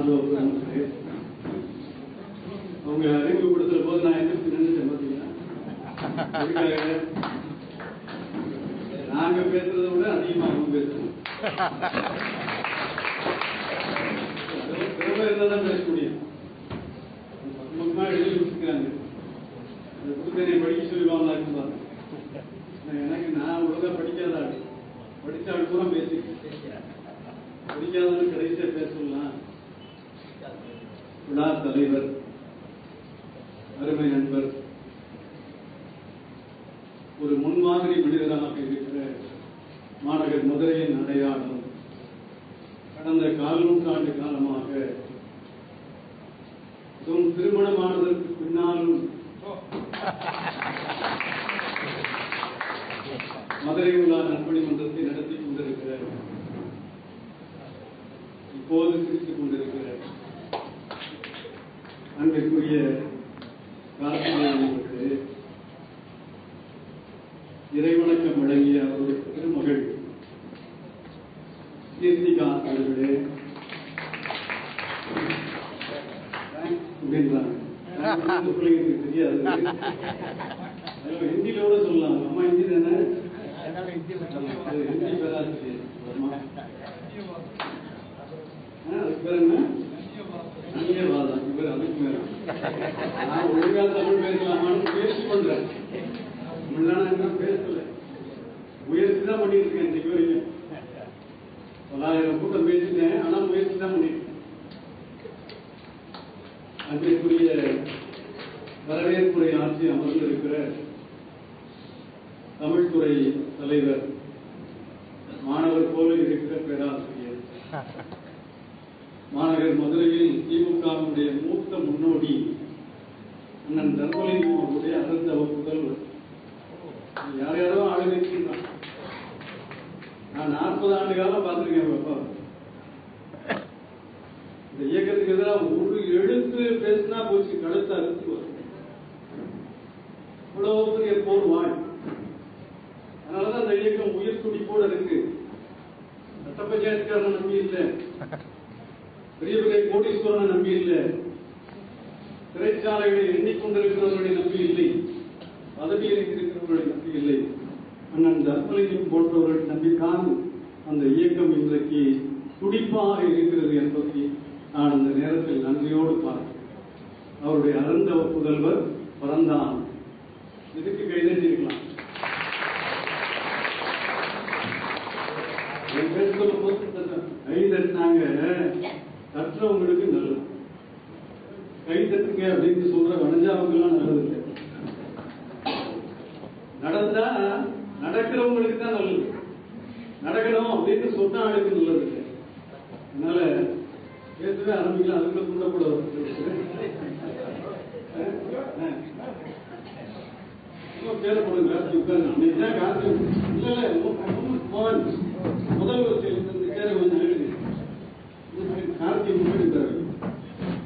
சார்ந்தோ அவங்க அறிமுகப்படுத்துற போது நான் எதிர்த்து நின்றுட்டேன். பார்த்தீங்கன்னா நாங்க பேசுறதை விட அதிகமா அவங்க பேசுறோம். திறமை இருந்தாதான் பேச முடியும். பக்கமா எழுதி வச்சுக்கிறாங்க. அதை கொடுத்து படிக்க சொல்லுவாங்க. எனக்கு நான் ஒழுங்கா படிக்காத ஆள், படிச்ச ஆள் பூரா பேசிக்கிறேன். படிக்காதவங்க கடைசியா பேசலாம். விழா தலைவர், அருமை நண்பர், ஒரு முன்மாதிரி மனிதராக இருக்கிற மாநகர் மதுரையின் அடையாளம், கடந்த 4 நூற்றாண்டு காலமாக திருமணமானதற்கு பின்னாலும் மதுரை உலா நற்பணி மன்றத்தை நடத்தி கொண்டிருக்கிற, இப்போது சிரித்துக் கொண்டிருக்கிற அன்றைக்குரிய கார்த்திகேயனுக்கு இறைவணக்கம் வழங்கிய அவருடைய திருமகள் கீர்த்திகா அவர்களே தெரியாது. ஹிந்தியிலோட சொல்லலாம். அம்மா ஹிந்தி தானே? ஹிந்தி பேராசிரியர். அதுக்கு பேர் என்ன? அந்நியவாதம். இவர் அதுக்கு மேல நான் ஒழுங்கா தமிழ் பேசலாமான்னு முயற்சி பண்றேன். தமிழ்னா பேசல, முயற்சி தான் பண்ணிட்டு இருக்கேன். இன்னைக்கு வரைக்கும் 9,000 கூட்டம் பேசிட்டேன். ஆனா முயற்சி தான் பண்ணிட்டு. அன்றைக்குரிய வரவேற்புரை ஆட்சி அமர்ந்திருக்கிற தமிழ்துறை தலைவர், மாணவர் போல இருக்கிற பேராசிரியர், மாநகர் மதுரையில் திமுகவுடைய மூத்த முன்னோடி அண்ணன் தர்மலிங்கம் அவருடைய அறந்தவ புதல்வர். யார் யாரோ ஆளுநர் நான் 40 ஆண்டு காலம் பார்த்திருக்கேன். பாப்பா, இந்த இயக்கத்துக்கு எதிராக ஒரு எழுத்து பேசினா போச்சு, கழுத்து அறுத்து வரும். இவ்வளவு பெரிய போர் வாழ். அதனாலதான் அந்த இயக்கம் உயிர் துடிப்போடு இருக்கு. சட்ட பஞ்சாயத்துக்காரனை நம்பி இல்லை, பெரிய பெரிய கோடீஸ்வரனை நம்பி இல்லை, சிறைச்சாலைகளை எண்ணிக்கொண்டிருக்கிறவர்களை நம்பி இல்லை, பதவியில் இருக்கிறவர்களை நம்பி இல்லை, அண்ணன் தர்மலிங்கம் போன்றவர்கள் நம்பித்தான் அந்த இயக்கம் இன்றைக்கு துடிப்பாக இருக்கிறது என்பதை நான் அந்த நேரத்தில் நன்றியோடு பார்க்கிறேன். அவருடைய அருந்தவ புதல்வர் பிறந்தான். இதுக்கு கைதட்டிருக்கலாம். கைதட்டினாங்க, கற்றவங்களுக்கு நல்லது. கைதட்டுங்க அப்படின்னு சொல்ற வனஜாவுக்கு எல்லாம் நல்லது இல்லை. நடந்தா நடக்கிறவங்களுக்கு தான் நல்லது. நடக்கணும் அப்படின்னு சொன்ன ஆளுக்கு நல்லது இல்லை. அதனால பேசவே ஆரம்பிக்கலாம். அதுக்குள்ள துண்டப்பட பேர போடுங்க. கார்த்தி உட்காருங்க. கார்த்தி இல்ல முதல் வரிசையில் பேரை கொஞ்சம் எழுதி கார்த்தி முன்னாடி தர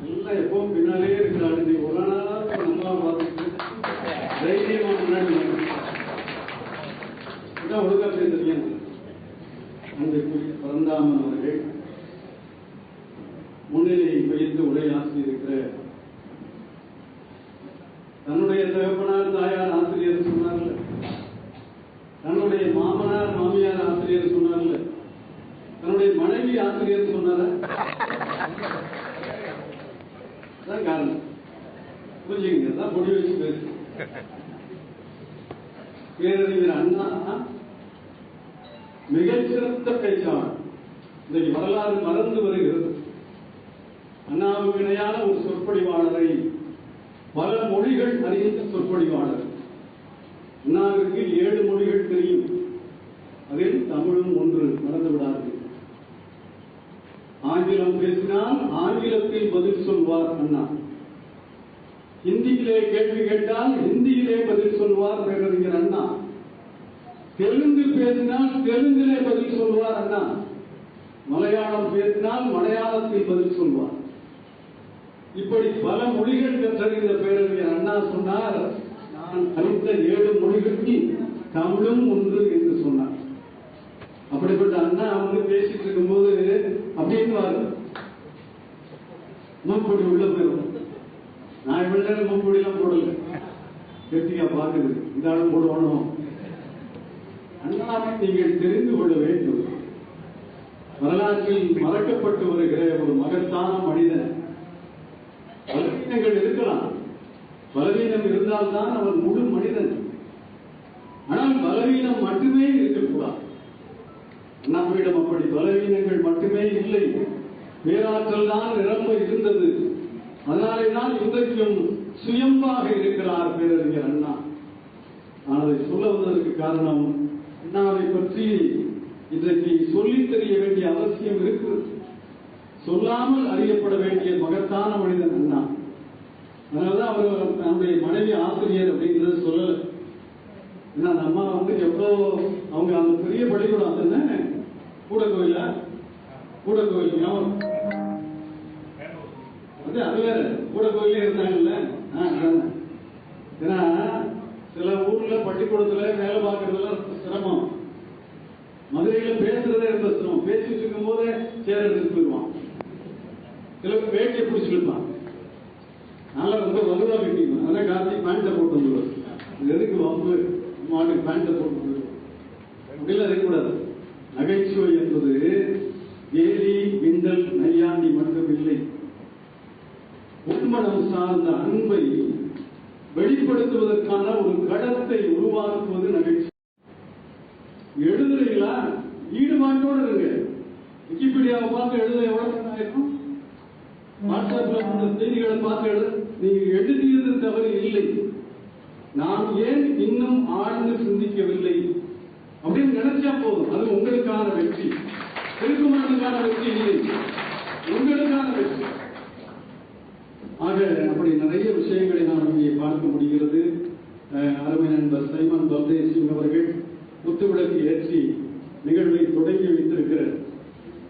எல்லாம் எப்பவும் பின்னாலே இருக்கிறாரு. நீ ஒரு நாளாவது நல்லா பார்த்துட்டு தைரியமா முன்னாடி ஒழுங்கா பேசுறீங்க. அன்றைக்குரிய பரந்தாமன் அவர்கள் முன்னிலையை வைத்து உரையாற்றி இருக்கிற தன்னுடைய தகப்பனார் தாயார் ஆசிரியர் சொன்னார்ல, தன்னுடைய மாமனார் மாமியார் ஆசிரியர் சொன்னார்ல, தன்னுடைய மனைவி ஆசிரியர் சொன்னார காரணம் புரிஞ்சுங்க. தான் பொடி வச்சு பேசு. பேரறிஞர் அண்ணா மிகச்சிறந்த பேச்சாளர். இன்றைக்கு வரலாறு மறந்து வருகிறது. அண்ணாவுக்கு இணையான ஒரு சொற்பொழிவாளரை, பல மொழிகள் அறிந்த சொற்பொழிவாளர். அண்ணாவிற்கு 7 மொழிகள் தெரியும். அதில் தமிழும் ஒன்று, மறந்து விடாது. ஆங்கிலம் பேசினால் ஆங்கிலத்தில் பதில் சொல்வார் அண்ணா. ஹிந்தியிலே கேள்வி கேட்டால் ஹிந்தியிலே பதில் சொல்வார் பேரறிஞர் அண்ணா. தெலுங்கு பேசினால் தெலுங்கிலே பதில் சொல்வார் அண்ணா. மலையாளம் பேசினால் மலையாளத்தில் பதில் சொல்வார். இப்படி பல மொழிகள் கற்றறிந்த பேரறிஞர் அண்ணா சொன்னார், நான் அறிந்த 7 மொழிகளுக்கு தமிழும் ஒன்று என்று சொன்னார். அப்படிப்பட்ட அண்ணா வந்து பேசிட்டு இருக்கும்போது அப்படின்னு மூக்குடி உள்ள போயிடும். நான் இவ்வளவு நேரம் மூக்குடி எல்லாம் போடல, கெட்டியா பாக்குது இதாலும் போடணும். அண்ணாவை நீங்கள் தெரிந்து கொள்ள வேண்டும். வரலாற்றில் மறக்கப்பட்டு வருகிற ஒரு மகத்தான மனிதன். பலவீனங்கள் இருக்கலாம், பலவீனம் இருந்தால்தான் அவன் முழு மனிதன். ஆனால் பலவீனம் மட்டுமே இருக்கக்கூடாது. அண்ணாவிடம் அப்படி பலவீனங்கள் மட்டுமே இல்லை, பேராற்றல் தான் நிரம்ப இருந்தது. அதனாலேதான் இன்றைக்கும் சுயம்பாக இருக்கிறார் பேரறிஞர் அண்ணா. நான் அதை சொல்ல வந்ததற்கு காரணம், அண்ணாவை பற்றி இன்றைக்கு சொல்லித் தெரிய வேண்டிய அவசியம் இருக்கிறது. சொல்லாமல் அறியப்பட வேண்டிய மகத்தான மனிதன் அண்ணா. அதனாலதான் அவர் நம்முடைய மனைவி ஆசிரியர் அப்படிங்கிறது சொல்லல. ஏன்னா அந்த அம்மா எவ்வளோ அவங்க அந்த பெரிய பள்ளிக்கூடம் அதுன்னு கூட கோயில அது வேற கூட கோயிலே இருந்தாங்கல்ல. ஏன்னா சில ஊர்ல பள்ளிக்கூடத்துல வேலை பார்க்கறதுலாம் சிரமம். மதுரையில பேசுறதே ரொம்ப சிரமம். பேசிட்டு இருக்கும் போதே சேர எடுத்துட்டு போயிடுவான். சில வேட்டியை பிடிச்சிருப்பான். நல்லா ரொம்ப வலுவா கட்டிக்குவேன். அதான் கார்த்திக் பேண்ட்டை போட்டு வந்துடுவார். எதுக்கு வம்பு, மாட்டுக்கு பேண்ட்டை போட்டு வந்துடுவோம். அப்படிலாம் இருக்கக்கூடாது. நகைச்சுவை என்பது கேலி கிண்டல் நையாண்டி மட்டும் இல்லை. உண்மனம் சார்ந்த அன்பை வெளிப்படுத்துவதற்கான ஒரு களத்தை உருவாக்குவது நகைச்சுவை. எழுதுறீங்களா, ஈடுபாட்டோடு இருங்க. விக்கிபீடியாவை பார்த்து எழுத எவ்வளவு ஆயிருக்கும், வாட்ஸ்அப்ல செய்திகளை பார்த்து எழுத. நீங்க எழுதியது தவறு இல்லை, நாம் ஏன் இன்னும் ஆழ்ந்து சிந்திக்கவில்லை அப்படின்னு நினைச்சா போதும். அது உங்களுக்கான வெற்றி, திருக்குமரனுக்கான வெற்றி இல்லை, உங்களுக்கான வெற்றி. ஆக அப்படி நிறைய விஷயங்களை நாம் இங்கே பார்க்க முடிகிறது. அருமை நண்பர் சைமன் பல்தேவ் சிங் அவர்கள் குத்துவிளக்கு ஏற்றி நிகழ்வை தொடங்கி வைத்திருக்கிறார்.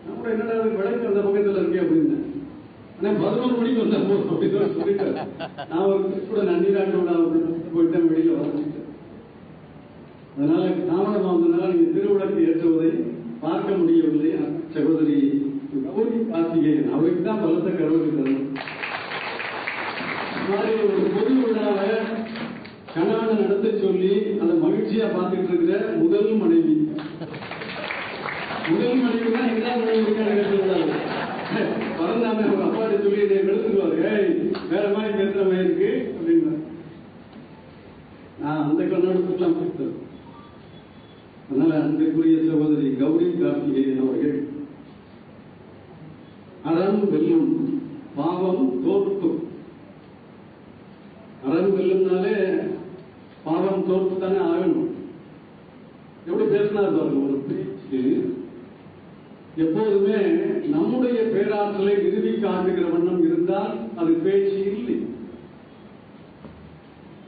நம்ம என்னடா விளக்கு அந்த பக்கத்தில் இருக்கே அப்படின்னு 11 மணிக்கு வந்தா போதும் அப்படின்னு சொல்லிட்டார். நான் ஒரு கூட நன்னீராட்டோட போயிட்டேன், வெளியில வரச்சிட்டேன். அதனால தாமதமாக வந்ததுனால நீங்க திருவிளக்கு ஏற்றுவதை பார்க்க முடியவில்லை. சகோதரி கௌரி கார்த்திகேயன் அவருக்கு தான் பலத்த கருவறை தரணும். மாதிரி ஒரு பொது விழாவை கணவனை நடத்த சொல்லி அதை மகிழ்ச்சியா பார்த்துட்டு இருக்கிற முதல் மனைவி தான் இரண்டாம் மனைவி கேட்டுக்கூடாது. பறந்தாம அவங்க அப்பாட்ட சொல்லி எடுத்துக்குவாரு, வேற மாதிரி பேசுற மாதிரி இருக்கு அப்படின்னு. நான் அந்த கண்ணோட்டத்துக்குலாம் கொடுத்தேன். அதனால அன்றைக்குரிய சகோதரி கௌரி கார்த்திகேயன் அவர்கள் அறம் வெல்லும் பாவம் தோற்கும். அறம் வெல்லும்னாலே பாவம் தோற்று தானே ஆகணும். எப்படி பேசினார் பாருங்க. ஒரு பேச்சு எப்போதுமே நம்முடைய பேராற்றலை நிறுவி காட்டுகிற வண்ணம் இருந்தால் அது பேச்சு இல்லை,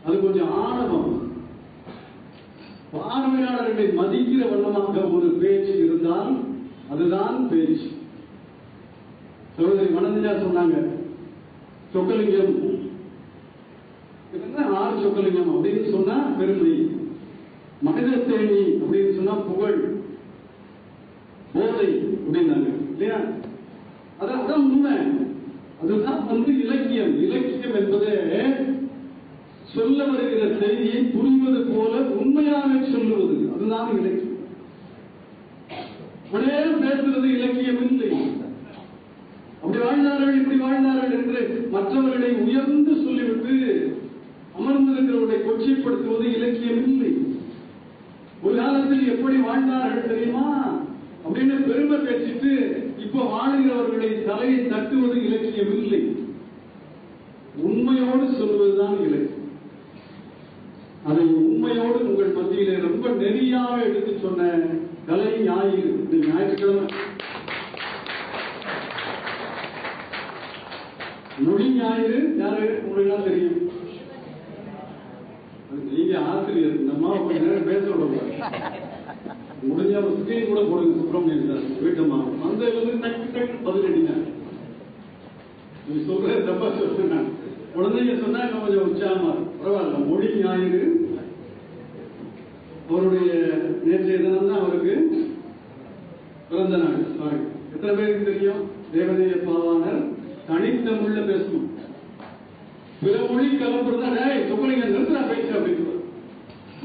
அது கொஞ்சம் ஆணவம். பார்வையாளர்களை மதிக்கிற வண்ணமாக ஒரு பேச்சு இருந்தால் அதுதான் பேச்சு. சகோதரி வனதியா சொன்னாங்க, சொக்கலிங்கம் ஆறு சொக்கலிங்கம் அப்படின்னு சொன்னா பெருமை, மனிதத்தேனி அப்படின்னு சொன்னா புகழ், போதை அப்படின்னாங்க இல்லையா? அதான் உண்மை. அதுதான் இலக்கியம். இலக்கியம் என்பது சொல்ல வருகிற செய்தியை புரிவது போல உண்மையாக சொல்லுவது, அதுதான் இலக்கியம். ஒரே பேசுறது இலக்கியம் இல்லை. அப்படி வாழ்ந்தார்கள் இப்படி வாழ்ந்தார்கள் என்று மற்றவர்களை உயர்ந்து சொல்லிவிட்டு அமர்ந்திருக்கிறவர்களை கொச்சைப்படுத்துவது இலக்கியம் இல்லை. ஒரு காலத்தில் எப்படி வாழ்ந்தார்கள் தெரியுமா அப்படின்னு பெருமை பேசிட்டு இப்ப வாழுகிறவர்களை தலையை தட்டுவது இலக்கியம் இல்லை. உண்மையோடு சொல்வதுதான் இலக்கியம். அதை உண்மையோடு உங்கள் மத்தியிலே ரொம்ப நெறியாக எடுத்து சொன்ன கலை ஞாயிறு, ஞாயிற்றுக்கிழமை மொழி ஞாயிறு யாரு உங்களுக்கு தெரியும்? நீங்க ஆசிரியர், நம்ம கொஞ்ச நேரம் பேச விடக்கூடாது. முடிஞ்ச ஒரு ஸ்கிரீன் கூட போடுங்க. சுப்பிரமணியன் சார் வீட்டம்மா அந்த டக்கு டக்கு பதிலடிங்க. நீ சொல்ற தப்பா சொல்றேன். குழந்தைங்க சொன்னா இன்னும் கொஞ்சம் உற்சாகமா பரவாயில்ல. மொழி ஞாயிறு அவருடைய நேற்றைய தினம் தான் அவருக்கு பிறந்த நாள். எத்தனை பேருக்கு தெரியும்? தேவதேய பாவாணர் தனித்தமிழ்ல பிற மொழி கலப்புறதா சொல்லுங்க நிறுத்துறா பேச்சு அப்படின்னு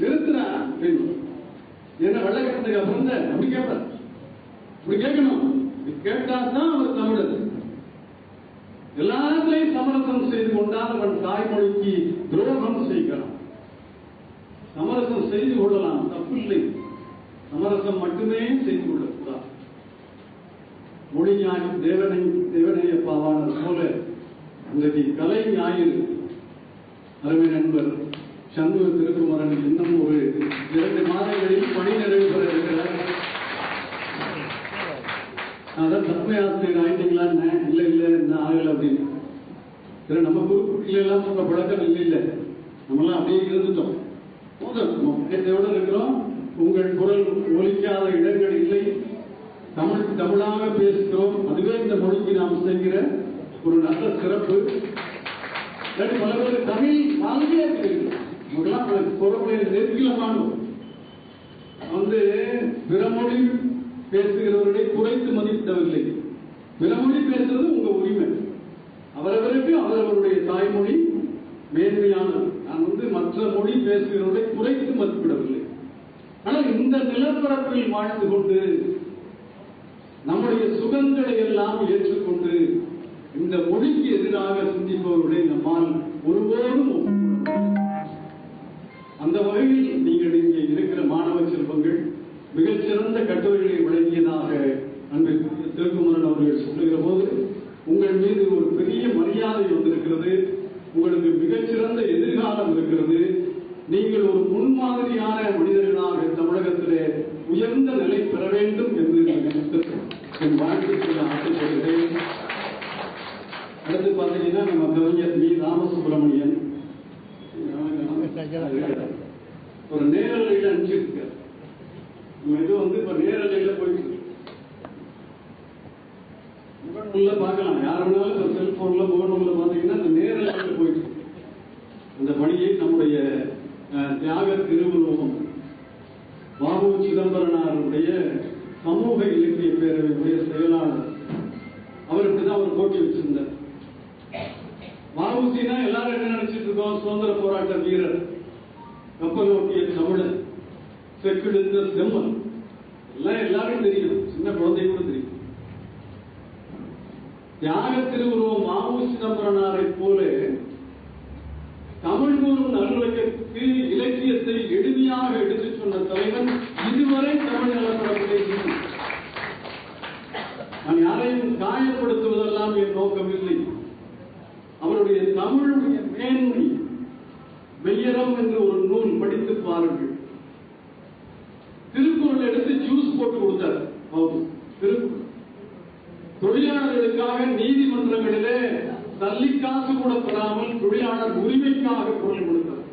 நிறுத்துறா அப்படின்னு என்ன வெள்ளக்கட்டுக்கு அப்புறம் அப்படி கேட்பார். இப்படி கேட்கணும். கேட்டால்தான் அவர் தமிழர். எல்லாத்திலையும் சமரசம் செய்து கொண்டால் அவன் தாய்மொழிக்கு துரோகம் செய்கிறான். சமரசம் செய்து கொள்ளலாம், தப்பில்லை. சமரசம் மட்டுமே செய்து கொள்ளக்கூடாது. மொழி ஞானி தேவனையப்பாவான போல இன்றைக்கு கலை ஞாயிறு அருமை நண்பர் சண்முக திருக்குமரன் இன்னும் ஒரு 2 மாதங்களில் பணி நிறைவு பெற இருக்கிறார். அதான் தன்மை ஆசிரியர் ஆயிட்டீங்களான்னு இல்லை என்ன ஆகல அப்படின்னு. சரி, நம்ம குறுக்குட்டில எல்லாம் உங்க பழக்கம் இல்லை. நம்மளாம் அப்படியே இருந்துட்டோம். பயத்தோடு இருக்கிறோம். உங்கள் குரல் ஒலிக்காத இடங்கள் இல்லை. தமிழாக பேசுகிறோம். அதுவே இந்த மொழிக்கு நாம் செய்கிற ஒரு நல்ல சிறப்பு. பல பேர் தமிழ் வாழ்க்கையே இருக்கு. பொறுப்புகளை நெருக்கிலமான பிறமொழி பேசுகிறவர்களை குறைத்து மதிப்பிடவில்லை. பிறமொழி பேசுறது உங்க உரிமை. அவரவருக்கு அவரவருடைய தாய்மொழி மேன்மையானது. நான் மற்ற மொழி பேசுகிறவர்களை குறைத்து மதிப்பிடவில்லை. ஆனால் இந்த நிலப்பரப்பில் வாழ்ந்து கொண்டு நம்முடைய சுகங்களை எல்லாம் ஏற்றுக்கொண்டு இந்த மொழிக்கு எதிராக சிந்திப்பவர்களை நம்மால் ஒருபோதும் அந்த வகையில் நீங்கள் இங்கே இருக்கிற மாணவ செல்வங்கள் மிகச்சிறந்த கட்டுரைகளை வழங்கியதாக அன்பிற்குரிய திருக்குமரன் அவர்கள் சொல்லுகிற போது உங்கள் மீது ஒரு பெரிய மரியாதை வந்திருக்கிறது. உங்களுக்கு மிகச்சிறந்த எதிர்காலம் இருக்கிறது. நீங்கள் ஒரு முன்மாதிரியான மனிதர்களாக தமிழகத்திலே உயர்ந்த நிலை பெற வேண்டும் என்று என் வாழ்க்கையில் ஆசைப்படுகிறேன். அடுத்து பார்த்தீங்கன்னா நம்ம கவிஞர் வி. ராமசுப்ரமணியன் ஒரு நேரலையில் அனுப்பிச்சிருக்கார். இது இப்ப நேரலையில போயிட்டு முகநூல்ல பார்க்கலாம். யார் வேணாலும் இப்ப செல்போன்ல முகநூல்ல பாத்தீங்கன்னா இந்த நேரலையில போயிட்டு அந்த பணியை நம்முடைய தியாக திருவுருவம் வாவு சிதம்பரனாருடைய சமூக இலக்கிய பேரவையுடைய செயலாளர் அவருக்குதான் அவர் போட்டி வச்சிருந்தார். வாவுசினா எல்லாரும் என்ன நினைச்சிட்டு இருக்கோம்? சுதந்திர போராட்ட வீரர், கப்பல் ஓட்டிய தமிழர், செக்கெடுத்த செம்மன் எல்லாம் எல்லாரும் தெரியும். சின்ன குழந்தை கூட தெரியும். தியாக திருவுருவம் வாவு சிதம்பரனாரை போல தமிழ் கூறும் நல்லிலக்கியத்துக்கு இலக்கியத்தை எளிமையாக எடுத்துச் சொன்ன தலைவன் இதுவரை தமிழ் நலப்படத்திலே. நான் யாரையும் காயப்படுத்துவதெல்லாம் என் நோக்கம் இல்லை. அவருடைய தமிழுடைய மேன்மை மெய்யரம் என்று ஒரு நூல் படித்து பாருங்கள். திருக்குறள் எடுத்து ஜூஸ் போட்டு கொடுத்தார். திருக்குறள் தொழிலாளர்களுக்காக நீதிமன்றங்களிலே தள்ளிக்காசு கூட பெறாமல் தொழிலாளர் உரிமைக்காக குரல் கொடுத்தார்.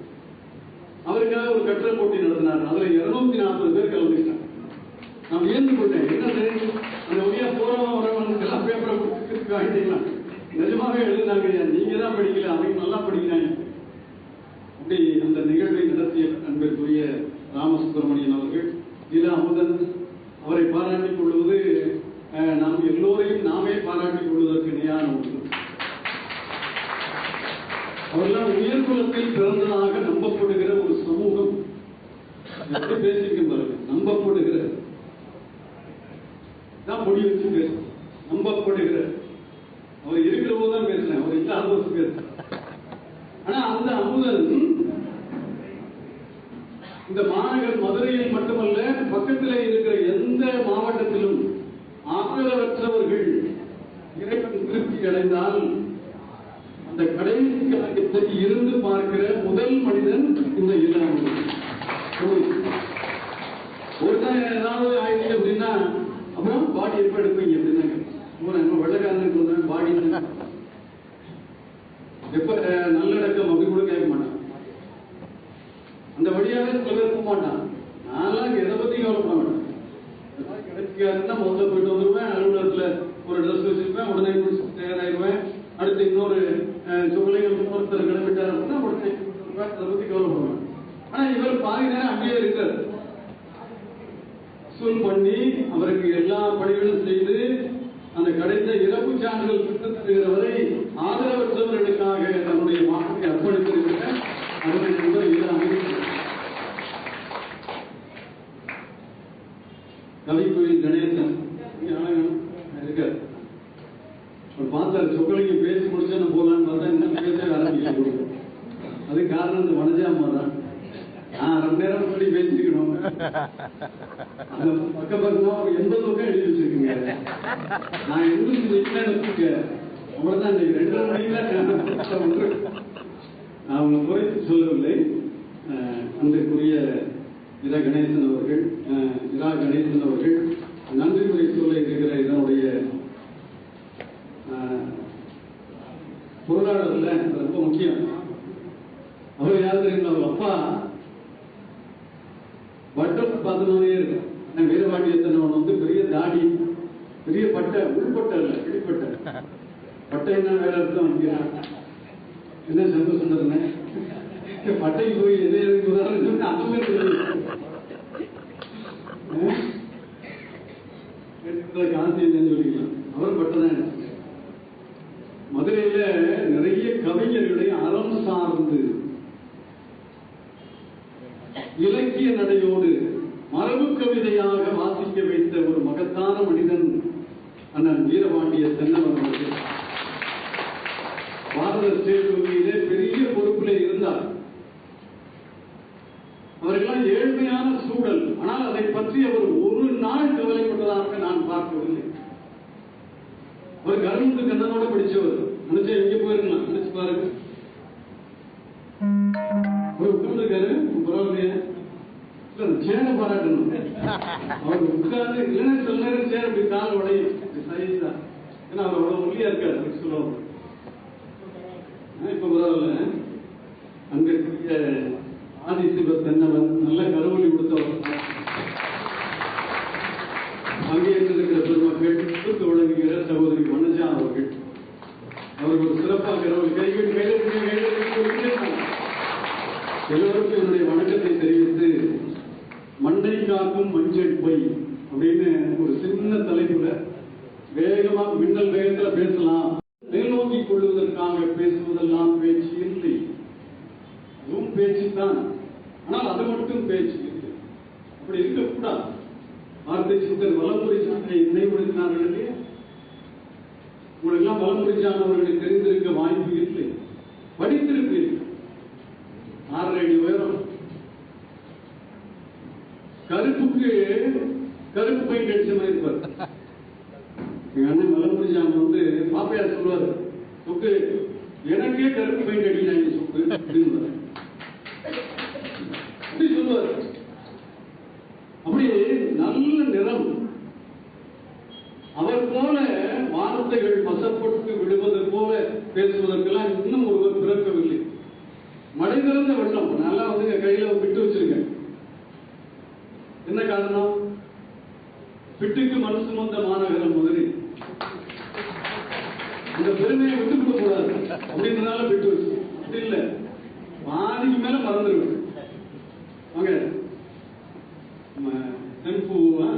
அவருக்காக ஒரு கட்டுரை போட்டி நடத்தினார். அதுல 240 பேர் கலந்துட்டாங்க. நான் வியந்து கொண்டேன். என்னது அந்த வழியா போறவன் வரவனுக்கு எல்லாம் பேப்பரை கொடுத்துருக்காங்க. நிஜமாக எழுதினாங்க. நீங்க தான் படிக்கல, அவங்க நல்லா படிக்கிறாங்க. அப்படி அந்த நிகழ்வை நடத்திய அன்பிற்குரிய ராமசுப்ரமணியன் அவர்கள், இல அமுதன் அவரை பாராட்டிக் கொள்வது நாம் எல்லோரையும் நாமே பாராட்டிக் கொள்வதற்கு இணையான ஒன்று. அவரெல்லாம் உயர்குலத்தில் பிறந்ததாக நம்பப்படுகிற ஒரு சமூகம். எப்படி பேசிக்க பாருங்க. நம்பப்படுகிற தான் பொடி வச்சு பேச நம்பப்படுகிற. அவர் இருக்கிற போதுதான் பேசுறேன். அவர் இல்லாத போது பேசுறேன். ஆனா அந்த அமுதன் இந்த மாநகர் மதுரையில் மட்டுமல்ல, பக்கத்திலே இருக்கிற எந்த மாவட்டத்திலும் ஆதரவற்றவர்கள் இறைவன் திருப்தி அடைந்தால் அந்த கடைசி காலத்தை இருந்து பார்க்கிற முதல் மனிதன் இந்த இல்லாமல். ஒரு தான் ஏதாவது ஆயிடுச்சு அப்படின்னா அப்புறம் பாடி எப்ப எடுப்பீங்க அப்படின்னாங்க. வெள்ளக்காரனுக்கு பாடி எப்ப நல்லடக்கம் அப்படி கூட கேட்க மாட்டான். அந்த வழியாவே சில பேர் போக மாட்டான். நான் எதை பத்தி கவலைப்பட மாட்டேன். கிடைக்காதுன்னா முதல்ல போயிட்டு வந்துருவேன். அலுவலகத்துல ஒரு ட்ரெஸ் வச்சிருப்பேன். உடனே தயாராகிடுவேன். அடுத்து இன்னொரு ஒருத்தர் கிளம்பிட்டார் அப்படின்னா உடனே அதை பத்தி கவலைப்படுவேன். ஆனா இவர் பாதி நேரம் அங்கேயே இருக்காரு. வசூல் பண்ணி அவருக்கு எல்லா பணிகளும் செய்து அந்த கிடைத்த இறப்பு சான்றிதழ் பெற்று தருகிற வரை ஆதரவற்றவர்களுக்காக தன்னுடைய கவிக்கோயில் கணேசன் இருக்காரு. அவர் பார்த்தாரு சொக்கலிங்க பேசி முடிச்சா நம்ம போலான்னு பார்த்தா இன்னும் பேச ஆரம்பிக்க. அது காரணம் இந்த வனஜாமா தான். நான் 2 நேரம் சொல்லி பேசிக்கணும். அந்த பக்க பக்கமா ஒரு 80 பக்கம் எழுதி வச்சிருக்கீங்க. நான் 80 அவ்வளவுதான். இன்னைக்கு 2.5 மணிக்கு நான் அவங்க குறைத்து சொல்லவில்லை. அன்றைக்குரிய இரா கணேசன் அவர்கள் நன்றி உரை சொல்ல இருக்கிற இதனுடைய பொருளாளர்ல ரொம்ப முக்கியம். அவர் யாரு தெரியும்? அவர் அப்பா வட்டம் 14 வீரபாண்டியத்தனவன் வந்து பெரிய தாடி, பெரிய பட்டை, உள்பட்டை இல்ல வெளிப்பட்டை. பட்டை என்ன வேற அர்த்தம் வைக்கிறான். என்ன சந்தோஷம் தருங்க. பட்டைக்கு போய் எதை உதாரணம் சொன்னா அதுவுமே காந்தி என்னன்னு சொல்லிக்கலாம். அவரும் பட்டதான். மதுரையில நிறைய கவிஞர்களை அறம் சார்ந்து இலக்கிய நடையோடு மரபு கவிதையாக வாசிக்க வைத்த ஒரு மகத்தான மனிதன் அண்ணன் வீரபாண்டிய தென்னவன் அவர்கள். பாரத ஸ்டேட் வங்கியிலே பெரிய பொறுப்பிலே இருந்தார். அவர்களெல்லாம் ஏழ்மையான சூழல். ஆனால் அதை பற்றி அவர் ஒரு நாள் கவலைப்பட்டதாக நான் பார்க்கவில்லை. அவர் கரும்பு கண்ணனோட படிச்சவர். நினைச்சா எங்க போயிருக்கலாம். நினைச்சு பாருங்க. அவர் உட்கார்ந்துருக்காரு. பரவாயில்லையா? சேர பாராட்டணும். அவர் உட்கார்ந்து இல்லைன்னா சில நேரம் சேர அப்படி கால் உடையும். சரிதான். ஏன்னா அவர் அவ்வளவு ஒல்லியா இருக்காரு சொல்லுவாங்க. இப்ப பரவாயில்ல. அங்க இருக்கிற ஆதிசிவ தென்னவன் நல்ல கருவொலி கொடுத்தவர். அங்கே இருக்கிற பெருமக்கள் கொடுத்து வழங்குகிற சகோதரி வனஜா அவர்கள். அவர்கள் ஒரு சிறப்பாக எல்லோருக்கும் என்னுடைய வணக்கத்தை தெரிவித்து, மண்டை காக்கும் மஞ்சள் பொய் அப்படின்னு ஒரு சின்ன தலைப்புல வேகமா மின்னல் வேகத்துல பேசலாம். மேல்நோக்கிக் கொள்வதற்காக பேசுவதெல்லாம் பேச்சு இல்லை. அதுவும் பேச்சு தான். ஆனால் அது மட்டும் பேச்சு இல்லை. அப்படி இருக்கக்கூடாது. வார்த்தை சித்தர் வலம்புரி சித்தரை நினைவுபடுத்தினார்கள் இல்லையா? உங்களெல்லாம் வலம்புரிச்சானவர்களை தெரிந்திருக்க வாய்ப்பு இல்லை. படித்திருப்பீர்கள். 6 அடி உயரம். கருப்புக்கு கருப்பு பெயிண்ட் அடிச்ச மாதிரி இருப்பார். எங்க அண்ணன் வலம்புரிச்சாம வந்து பாப்பையார் சொல்லுவாரு, சொக்கு எனக்கே கருப்பு பெயிண்ட் அடிக்கிறாங்க சொக்கு அப்படின்னு அப்படி சொல்லுவார். அப்படியே நல்ல நிறம். அவர் போல வார்த்தைகள் வசப்பட்டு விடுவது போல பேசுவதற்கெல்லாம் இன்னும் ஒருவர் பிறக்கவில்லை. மழை திறந்த வெள்ளம். நல்லா வந்து கையில விட்டு வச்சிருக்கேன். என்ன காரணம்? பிட்டுக்கு மனு சுமந்த மாநகரம் மதுரை. இந்த பெருமையை விட்டுக் கொடுக்க கூடாது அப்படின்றதால விட்டு வச்சு. அப்படி இல்ல, பாதிக்கு மேல மறந்துடுவேன். வாங்க செம்பூவா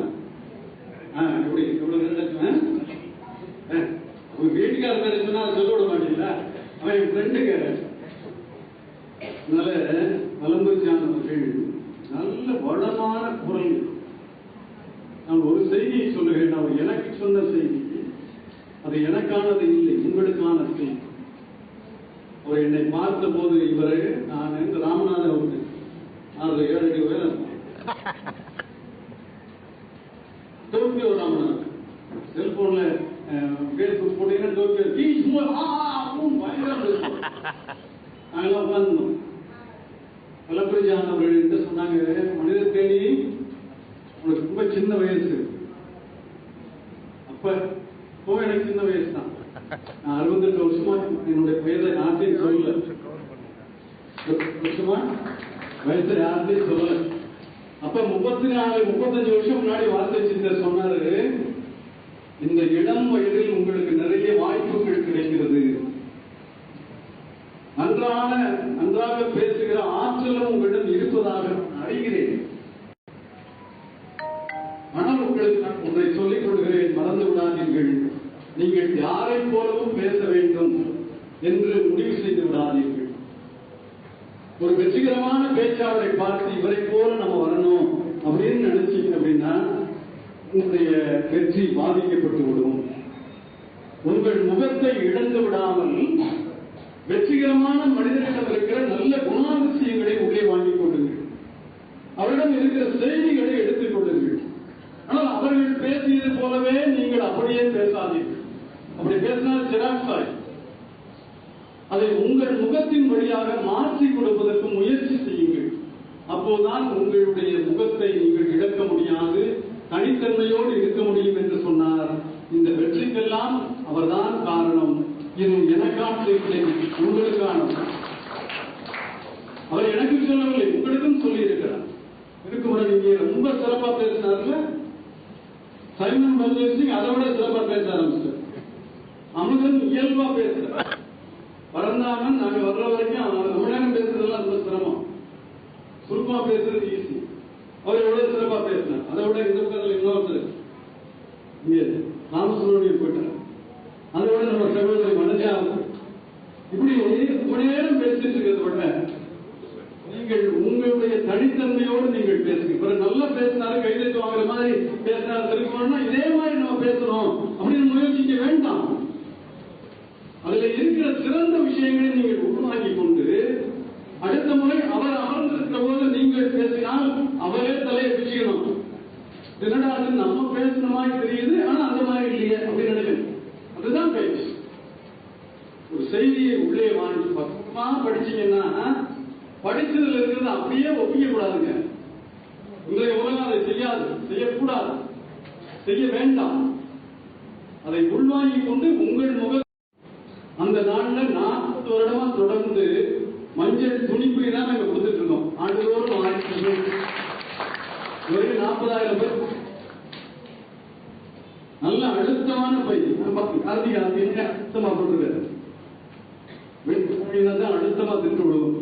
எப்படி எவ்வளவு உங்க வீட்டுக்கார பேர சொன்னா சொல்ல விட மாட்டீங்களா? அவன் என் ஃப்ரெண்டுங்க. அதனால வலம்புரிச்சானவர்கள் நல்ல வளமான குரல். நான் ஒரு செய்தியை சொல்லுகிறேன். அவர் எனக்கு சொன்ன செய்தி. அது எனக்கானது இல்லை, உங்களுக்கான செய்தி. அவர் என்னை பார்த்த போது இவரை நான் இந்த ராமநாதன் வந்து 6-7 அடி உயரம். டோக்கியோ ராமநாதன். செல்போன்ல பேஸ்புக் போட்டீங்கன்னா டோக்கியோ நாங்கெல்லாம் உட்கார்ந்தோம். வலம்புரிச்சான் அவர்கள் என்ன சொன்னாங்க, மனித தேனி உனக்கு ரொம்ப சின்ன வயசு. அப்ப எனக்கு சின்ன வயசு தான். நான் 68 வருஷமா என்னுடைய வயதை யார்ட்டையும் சொல்லல. வருஷமா வயசை யார்ட்டையும் சொல்லல. அப்ப 34-35 வருஷம் முன்னாடி வார்த்தை சித்தர் சொன்னாரு, இந்த இளம் வயதில் உங்களுக்கு நிறைய வாய்ப்புகள் கிடைக்கிறது. நன்றாக பேசுகிற ஆற்றலும் உங்களிடம் இருப்பதாக அறிகிறேன். ஆனால் உங்களுக்கு நான் ஒன்றை சொல்லிக் கொள்கிறேன், மறந்து விடாதீர்கள். நீங்கள் யாரை போலவும் பேச வேண்டும் என்று முடிவு செய்து விடாதீர்கள். ஒரு வெற்றிகரமான பேச்சாளரை பார்த்து இவரை போல நம்ம வரணும் அப்படின்னு நினைச்சீங்க அப்படின்னா உங்களுடைய வெற்றி பாதிக்கப்பட்டு விடும். உங்கள் முகத்தை இழந்து விடாமல் வெற்றிகரமான மனிதர்களிடம் இருக்கிற நல்ல குணாதிசயங்களை உள்ளே வாங்கிக் கொள்ளுங்கள். அவரிடம் இருக்கிற செய்திகளை எடுத்துக் கொள்ளுங்கள். ஆனால் அவர்கள் பேசியது போலவே நீங்கள் அப்படியே பேசாதீர்கள். அப்படி பேசினால் சிராக்சாய் அதை உங்கள் முகத்தின் வழியாக மாற்றி கொடுப்பதற்கு முயற்சி செய்யுங்கள். அப்போதுதான் உங்களுடைய முகத்தை நீங்கள் இழக்க முடியாது, தனித்தன்மையோடு இருக்க முடியும் என்று சொன்னார். இந்த வெற்றிக்கெல்லாம் அவர்தான் காரணம். இது எனக்கான உங்களுக்கான. அவர் எனக்கு சொல்லவில்லை, உங்களுக்கும் சொல்லி இருக்கிறார். இதுக்கு நீங்க ரொம்ப சிறப்பா பேசினார்ல, சைமன் பல்தேவ் சிங் அதை விட சிறப்பா பேச ஆரம்பிச்சார். அமுதன் இயல்பா பேசுறார். பரந்தாமன் நாங்க வர்ற வரைக்கும் ரொம்ப நேரம் பேசுறதெல்லாம் ரொம்ப சிரமம், சுருக்கமா பேசுறது ஈஸி. அவர் எவ்வளவு சிறப்பா பேசினார். அதை விட இந்த பக்கத்தில் இன்னொருத்தர் இங்க ராமசுப்ரமணியம் போயிட்டார். அதை விட நம்ம சகோதரி மனஜா இப்படி ரொம்ப நேரம் பேசிட்டு இருக்கிறத விட நீங்கள் உங்களுடைய தனித்தன்மையோடு நீங்கள் பேசுங்க. பிறகு நல்லா பேசினாரு, கைதட்டு வாங்குற மாதிரி பேசினாரு, தெரிவிக்கணும்னா இதே மாதிரி நம்ம பேசணும் அப்படின்னு முயற்சிக்க வேண்டாம். அதுல இருக்கிற சிறந்த விஷயங்களை நீங்கள் உருவாக்கிக் கொண்டு அடுத்த முறை அவர் அமர்ந்திருக்கிற போது நீங்கள் பேசினால் அவரே தலையை பிடிக்கணும். என்னடா அது நம்ம பேசுன மாதிரி தெரியுது, ஆனா அந்த மாதிரி இல்லையே அப்படின்னு நினைக்கணும். அதுதான் பேச்சு. ஒரு செய்தியை உள்ளே வாங்கி பக்கமா படிச்சீங்கன்னா படிச்சதுல இருக்கிறது அப்படியே ஒப்பிக்க கூடாதுங்க. இன்றைய உலகம் அதை செய்யாது, செய்யக்கூடாது, செய்ய வேண்டாம். அதை உள்வாங்கிக் கொண்டு உங்கள் முக அந்த நாள்ல 40 வருடமா தொடர்ந்து மஞ்சள் துணிப்பை தான் நாங்க கொடுத்துட்டு இருக்கோம். ஆண்டுதோறும் 1000 பேர், 40,000 பேர். நல்ல அழுத்தமான பை. கார்த்திகை அழுத்தமா போட்டுருக்காரு, தான் அழுத்தமா தின்று விடுவோம்.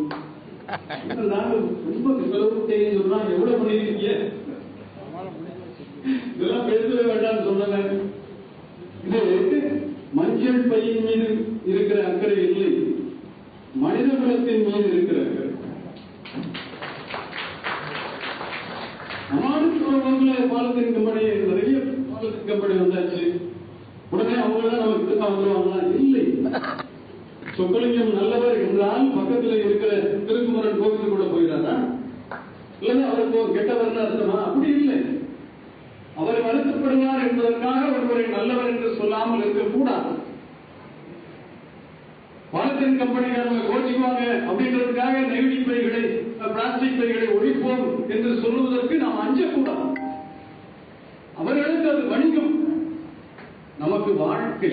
ரொம்ப சொன்னா எவ்வளவு பண்ணிருக்கீங்க, இதெல்லாம் பேசவே வேண்டாம்னு சொன்னாங்க. இது மஞ்சள் பையின் மீது இருக்கிற அக்கறை இல்லை, மனித குலத்தின் மீது இருக்கிற அக்கறை. பாலத்தின் கம்பெனி, நிறைய பாலத்தின் கம்பெனி வந்தாச்சு, உடனே அவங்கதான் நமக்கு கிட்ட வந்துருவாங்களா? இல்லை. சொக்கலிங்கம் நல்லவர் என்றால் பக்கத்தில் இருக்கிற திருக்குமரன் கோவிலுக்கு கூட போயிடாரா? இல்லைன்னா அவருக்கு கெட்டவர்னு அர்த்தமா? அப்படி இல்லை. அவர் வருத்தப்படுவார் என்பதற்காக ஒருவரை நல்லவர் என்று சொல்லாமல் இருக்கக்கூடாது. பாலத்தின் கம்பெனிக்காரங்க கோச்சிக்குவாங்க அப்படின்றதுக்காக நெகிழி பைகளை, பிளாஸ்டிக் பைகளை ஒழிப்போம் என்று சொல்லுவதற்கு நாம் அஞ்சக்கூடாது. அவர்களுக்கு அது வணிகம், நமக்கு வாழ்க்கை.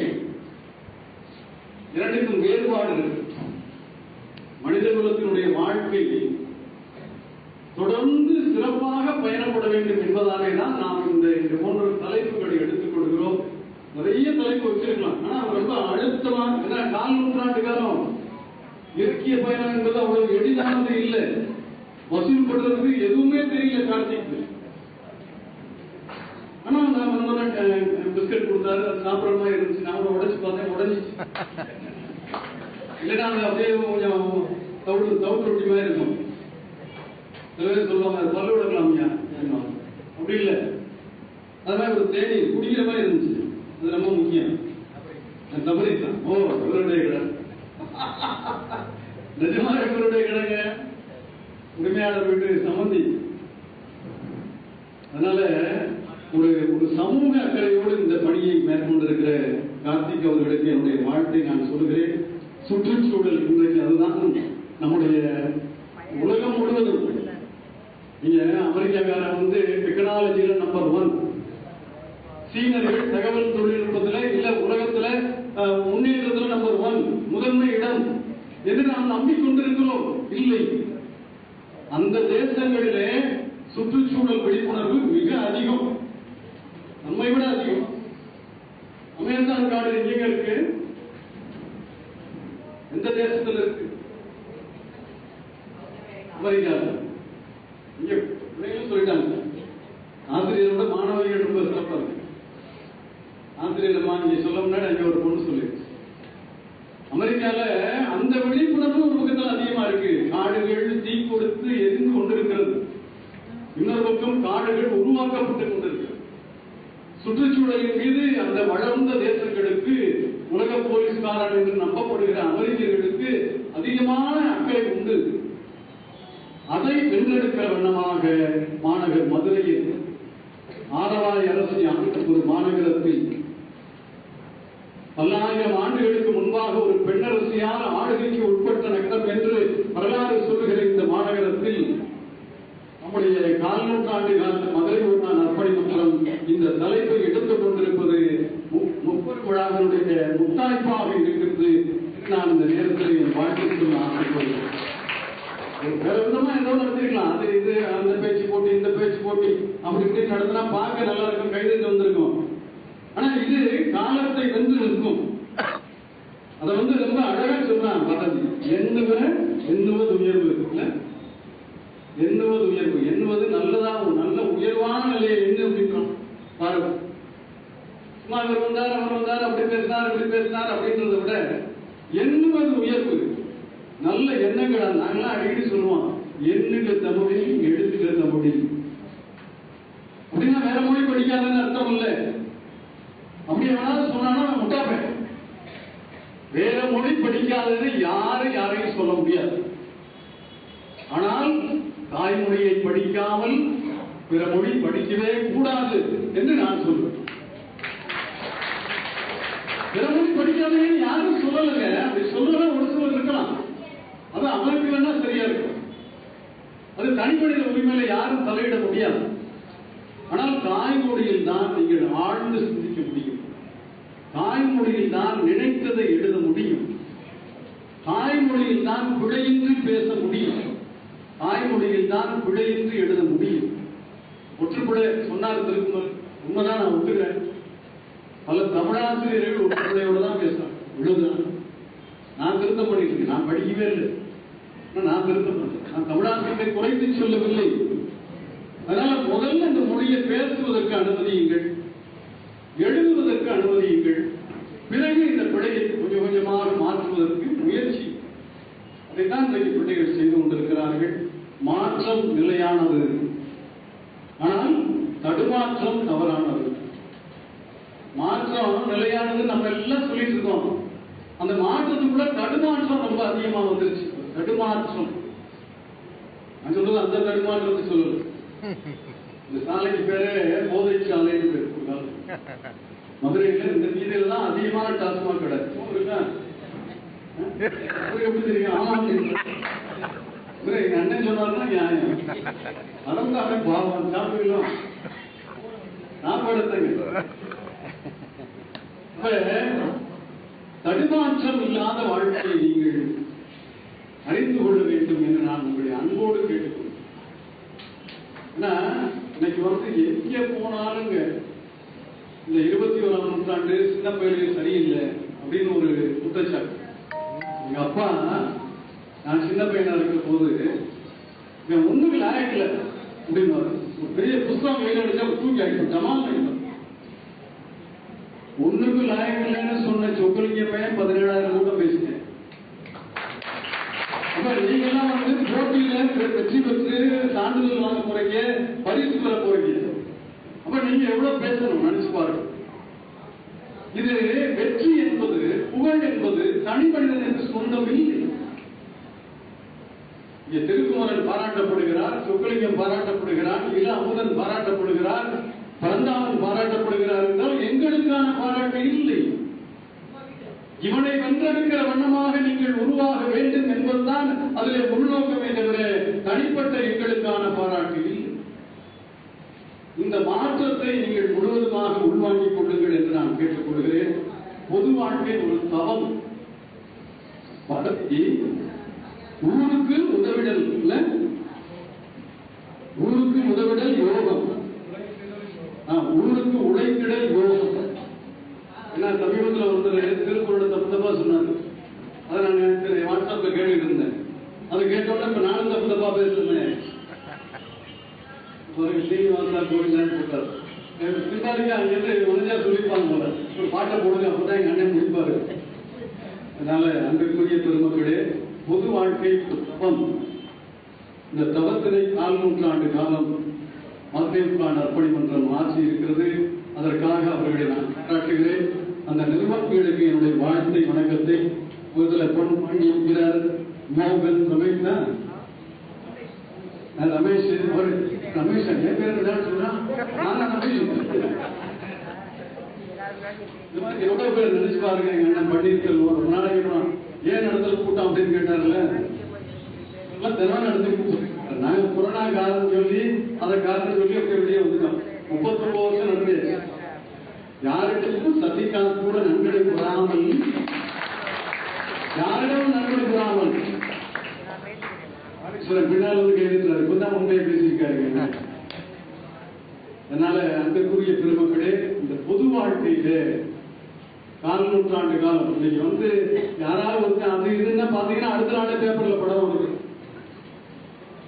இரண்டுக்கும் வேறுபாடு இருக்கு. மனித குலத்தினுடைய வாழ்க்கை தொடர்ந்து சிறப்பாக பயணப்பட வேண்டும் என்பதாலே தான் நாம் இந்த போன்ற தலைப்புகளை எடுத்துக் கொள்கிறோம். நிறைய தலைப்பு வச்சிருக்கலாம், ஆனா ரொம்ப அழுத்தமா, ஏன்னா 4 நூற்றாண்டு காலம் இலக்கிய பயணம் என்பது அவ்வளவு எளிதானது இல்லை. வசூல் பண்றதுக்கு எதுவுமே தெரியல கார்த்திக். ஆனா நான் பிஸ்கட் கொடுத்தாரு, அது சாப்பிட்ற மாதிரி இருந்துச்சு. நான் கூட உடைச்சு பார்த்தேன், உடைஞ்சிச்சு. இல்லைன்னா அது அப்படியே கொஞ்சம் தவுட்டு ரொட்டி மாதிரி இருக்கும். சில பேர் சொல்லுவாங்க பல்லு விடலாமியா, அப்படி இல்லை. அதனால ஒரு தேநீர் குடிக்கிற மாதிரி இருந்துச்சு. அது ரொம்ப முக்கியம். தபரி தான். ஓ, இவருடைய கடை நிஜமா இவருடைய கடைங்க, உரிமையாளர் வீட்டு சம்பந்தி. அதனால ஒரு சமூக அக்கறையோடு இந்த பணியை மேற்கொண்டிருக்கிற கார்த்திக் அவர்களுக்கு என்னுடைய வாழ்த்தை நான் சொல்கிறேன். சுற்றுச்சூழல் இன்றைக்கு அதுதான் நம்முடைய உலகம் முழுவதும். நீங்க அமெரிக்காக்காரன் டெக்னாலஜியில நம்பர் 1, சீனர்கள் தகவல் தொழில்நுட்பத்தில் இல்ல உலகத்துல முன்னேற்றத்தில் நம்பர் 1, முதன்மை இடம் என்று நாம் நம்பிக்கொண்டிருக்கிறோம். இல்லை, அந்த தேசங்களிலே சுற்றுச்சூழல் விழிப்புணர்வு மிக அதிகம், நம்மை விட அதிகம். அமேசான் காடு எங்க இருக்கு? எந்த தேசத்தில் இருக்கு? அமெரிக்காவில். இங்க பிள்ளைகளும் சொல்லிட்டாங்க, ஆசிரியரோட மாணவிகள் ரொம்ப சிறப்பா இருக்கு. ஆசிரியர் இங்க சொல்ல முன்னாடி அங்க ஒரு பொண்ணு சொல்லிடுச்சு. அமெரிக்கால அந்த விழிப்புணர்வு ஒரு பக்கத்தில் அதிகமா இருக்கு. காடுகள் தீ கொடுத்து எரிந்து கொண்டிருக்கிறது, இன்னொரு பக்கம் காடுகள் உருவாக்கப்பட்டுக் கொண்டிருக்கிறது. சுற்றுச்சூழலின் மீது அந்த வளர்ந்த தேசங்களுக்கு, உலக போலீஸ்காரன் என்று நம்பப்படுகிற அமெரிக்கர்களுக்கு அதிகமான அக்கறை உண்டு. அதை வென்றெடுக்கிற வண்ணமாக மாநகர் மதுரையில் ஆரவாய் அரசு ஒரு மாநகரத்தில் பல்லாயிரம் ஆண்டுகளுக்கு முன்பாக ஒரு பெண்ணரசியால் ஆளுகைக்கு உட்பட்ட நகரம் என்று வரலாறு சொல்லுகிற இந்த மாநகரத்தில் நம்முடைய கால் நூற்றாண்டு கால மதுரை ஒரு நாள் அர்ப்பணி மன்றம் இந்த தலைப்பை எடுத்துக் கொண்டிருப்பது முப்பெரும் விழாவினுடைய முத்தாய்ப்பாக இருக்கிறது. நான் இந்த நேரத்தில் என் வாழ்க்கைக்கு ஆசைப்படுகிறேன். வேற விதமா ஏதோ நடத்திருக்கலாம், அது இது அந்த பேச்சு போட்டி இந்த பேச்சு போட்டி அப்படி இப்படி நடத்தினா பார்க்க நல்லா இருக்கும், கைது வந்திருக்கும். ஆனா இது காலத்தை வென்று நிற்கும். அதை ரொம்ப அழகா சொல்றான் பாரதி. எண்ணுவது உயர்வு இல்ல, எண்ணுவது உயர்வு, எண்ணுவது நல்லதாகும், நல்ல உயர்வான நிலையை எண்ணு அப்படின்றான் பாரதி. சும்மா இவர் வந்தார் அவர் வந்தார் அப்படி பேசினார் இப்படி பேசினார் அப்படின்றத விட எண்ணுவது உயர்வு, நல்ல எண்ணங்கள். நாங்களாம் அடிக்கடி சொல்லுவோம், எண்ணுக தமிழில் எழுதுக தமிழில் அப்படின்னா வேற மொழி படிக்காதுன்னு அர்த்தம் இல்லை. அப்படி எவனாவது சொன்னானா முட்டாப்பேன். வேற மொழி படிக்காதது யாரையும் சொல்ல முடியாது. ஆனால் தாய்மொழியை படிக்காமல் பிற மொழி படிக்கவே கூடாது என்று நான் சொல்றேன். பிற மொழி படிக்காதேன்னு யாரும் சொல்லலைங்க. அப்படி சொல்லல ஒரு சிலர் இருக்கலாம், அது அவருக்கு வேணா சரியா இருக்கும். அது தனிமனித உரிமையில யாரும் தலையிட முடியாது. ஆனால் தாய்மொழியில் தான் நீங்கள் ஆழ்ந்து சிந்திக்க முடியும். தாய்மொழியில் தான் நினைத்ததை எழுத முடியும். தாய்மொழியில் தான் பிழையின்றி பேச முடியும். தாய்மொழியில் தான் பிழையின்றி எழுத முடியும். ஒற்றுப்பிழை சொன்னார் திருக்குறள், உண்மைதான், நான் ஒத்துக்கிறேன். பல தமிழாசிரியர்கள் ஒற்றுப்பிழையோட தான் பேசுறாங்க, எழுதுறாங்க. நான் திருத்தம் பண்ணிருக்கேன், நான் படிக்கவே இல்லை, நான் திருத்தம் பண்ணேன். நான் தமிழாசிரியரை குறைத்து சொல்லவில்லை. அதனால முதல்ல இந்த மொழியை பேசுவதற்கு அனுமதியுங்கள், எழுதுவதற்கு அனுமதியுங்கள். பிறகு இந்த பிழையை கொஞ்சம் கொஞ்சமாக மாற்றுவதற்கு முயற்சி. அதைத்தான் இன்றைக்கு பிள்ளைகள் செய்து கொண்டிருக்கிறார்கள். மாற்றம் நிலையானது, ஆனால் தடுமாற்றம் தவறானது. மாற்றம் நிலையானது நம்ம எல்லாம் சொல்லிட்டு இருக்கோம். அந்த மாற்றத்துக்குள்ள தடுமாற்றம் ரொம்ப அதிகமா வந்துருச்சு. தடுமாற்றம் நான் சொல்றது அந்த தடுமாற்றத்தை சொல்லல. இந்த சாலைக்கு பேரு போதை சாலைன்னு பேர். மதுரையில இந்த வீதியில தான் அதிகமான டாஸ்மாக் கடை இருக்கா? எப்படி தெரியும்? ஆமா, எங்க அண்ணன் சொன்னாருன்னா நியாயம். அதனால பாவம் சாப்பிடலாம், சாப்பாடுங்க. தடுமாற்றம் இல்லாத வாழ்க்கையை நீங்கள் அறிந்து கொள்ள வேண்டும் என்று நான் உங்களுடைய அன்போடு கேட்டுக்கொள்கிறேன். இன்னைக்கு எங்க போனாலுங்க இந்த 21ஆம் நூற்றாண்டு சின்ன பயிர்கள் சரியில்லை அப்படின்னு ஒரு குற்றச்சாட்டு. எங்க அப்பா நான் சின்ன பையனா இருக்கிற போது ஒண்ணுக்கு லாயக்கில்ல அப்படின்னு ஒரு பெரிய புஸ்தகம் கையில் அடிச்சா தூக்கி ஆகிடும், ஜமால் ஆகிடும். ஒண்ணுக்கு லாயக்கில்லைன்னு சொன்ன சொக்கலிங்க பையன் 17,000 கூட்டம் பேசிட்டேன். அப்ப நீங்க எல்லாம் போட்டியில வெற்றி பெற்று சான்றிதழ் வாங்க போறீங்க, பரிசு பெற போறீங்க. அப்ப நீங்க எவ்வளவு பேசணும் நினைச்சு பாருங்க. இது வெற்றி என்பது, புகழ் என்பது தனி மனிதனுக்கு சொந்தம் இல்லை. இங்கே திருக்குமரன் பாராட்டப்படுகிறார், சொக்கலிங்கம் பாராட்டப்படுகிறார், இள அமுதன் பாராட்டப்படுகிறார், பரந்தாமன் பாராட்டப்படுகிறார் என்றால் எங்களுக்கான பாராட்டு இல்லை. இவனை வென்றெடுக்கிற வண்ணமாக நீங்கள் உருவாக வேண்டும் என்பதுதான் அதிலே உள்நோக்கமே தவிர தனிப்பட்ட எங்களுக்கான பாராட்டு இல்லை. இந்த மாற்றத்தை நீங்கள் முழுவதுமாக உள்வாங்கிக் கொள்ளுங்கள் என்று நான் கேட்டுக் கொள்கிறேன். பொது வாழ்க்கை ஒரு தவம். ஊருக்கு உதவிடல் இல்ல, ஊருக்கு உதவிடல் யோகம், ஊருக்கு உழைத்திடல் யோகம். ஏன்னா சமீபத்தில் ஒருத்தர் திருக்குறளை தப்பு சொன்னாரு. அதை நான் வாட்ஸ்அப்ல கேட்டுட்டு இருந்தேன். அதை கேட்டோன்னா இப்ப நானும் தப்பு பேசுறேன். ஒரு சீனிவாசா கோவிந்தான்னு போட்டார். பின்னாடிக்கு அங்கிருந்து மனஜா சொல்லிப்பாங்க போல, ஒரு பாட்டை போடுங்க, அப்பதான் எங்க அண்ணன் முடிப்பாரு. அதனால அன்றைக்குரிய பெருமக்களே, பொது வாழ்க்கை தவம். இந்த தவத்தினை 4 நூற்றாண்டு காலம் மதுரைக்கான அர்ப்பணி மன்றம் ஆட்சி இருக்கிறது. அதற்காக அவர்களை நான் பாராட்டுகிறேன். அந்த நிர்வாகிகளுக்கு என்னுடைய வாழ்த்தை வணக்கத்தை முதல்ல பொன் என்கிறார் மோகன் ரமேஷ் ரமேஷ் என் பேர் தான் சொல்றான். இந்த மாதிரி எவ்வளவு பேர் நினைச்சு பாருங்க. எங்க அண்ணன் பன்னீர்செல்வம் ரொம்ப நாளைக்கு ஏன் நடத்தல கூட்டம் அப்படின்னு கேட்டார்ல, தினம் நடத்தி நாங்க கொரோனா காரணம் சொல்லி அதை காரணம் சொல்லி அப்படி வெளியே வந்துட்டோம். 39 வருஷம் நடந்தது. யாரிடமும் சசிகாந்த் கூட நன்கொடை பெறாமல், யாரிடமும் நன்கொடை பெறாமல் பின்னால் வந்து கைதுறாரு. இப்பதான் உண்மையை பேசியிருக்காரு. அதனால அன்புக்குரிய பெருமக்களே, இந்த பொது வாழ்க்கையிலே 4 நூற்றாண்டு காலம் இன்னைக்கு வந்து யாராவது வந்து அது இதுன்னா பாத்தீங்கன்னா அடுத்த நாளே பேப்பர்ல படம் வருது.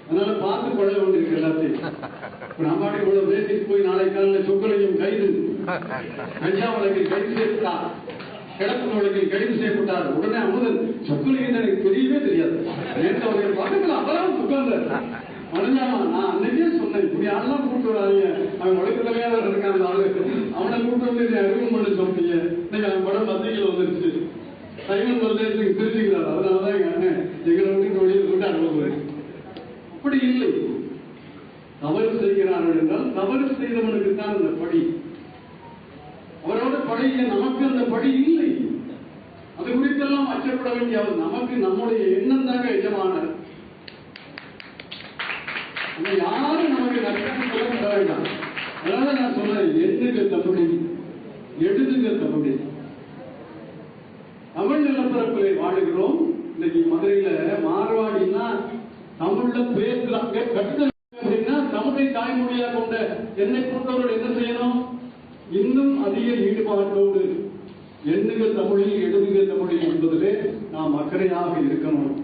அதனால பார்த்து பழக வேண்டியிருக்கு எல்லாத்தையும். நம்மாடி இவ்வளவு பேசிட்டு போய் நாளை காலையில் சொக்கலையும் கைது, கஞ்சா வழக்கில் கைது செய்யப்பட்டார், கிடப்பு வழக்கில் கைது செய்யப்பட்டார். உடனே அமுதன் சொக்கலையும் எனக்கு தெரியவே தெரியாது. நேற்று அவர்கள் பக்கத்தில் அப்பதான் உட்கார்ந்தார். மனஞ்சாமா நான் அன்னைக்கே சொன்னேன், இப்படி ஆள்லாம் கூப்பிட்டு வராங்க, அவன் வழக்குலையா இருக்கான் ஆளு, அவனை கூப்பிட்டு வந்து அறிமுகம் பண்ண சொன்னீங்க. இன்னைக்கு அவன் படம் பத்திரிகையில் வந்துருச்சு. சைமன் பிரதேசத்துக்கு தெரிஞ்சுக்கிறார். அதனாலதான் எங்க அண்ணன் எங்களை விட்டு வெளியே விட்டு அனுப்புவாரு. அப்படி இல்லை. தவறு செய்கிறார்கள் என்றால் தவறு செய்தவனுக்கு தான் அந்த படி. அவரோட படையை நமக்கு அந்த படி இல்லை. அது குறித்தெல்லாம் அச்சப்பட வேண்டிய அவர் நமக்கு நம்முடைய எண்ணம் தாங்க எஜமானர். யாரும் நமக்கு நஷ்டம் சொல்ல வேண்டாம். அதனால நான் சொல்றேன், எண்ணுக தமிழி, எழுதுக தமிழி. தமிழ் நிலப்பரப்பிலே வாழுகிறோம். இன்னைக்கு மதுரையில மார்வாடினா தமிழ்ல பேசுறாங்க, கட்டுதல் அப்படின்னா தமிழை தாய்மொழியா கொண்ட என்னை போன்றவர்கள் என்ன செய்யணும்? இன்னும் அதிக ஈடுபாட்டோடு எண்ணுக தமிழில் எழுதுக தமிழில் என்பதிலே நாம் அக்கறையாக இருக்கணும்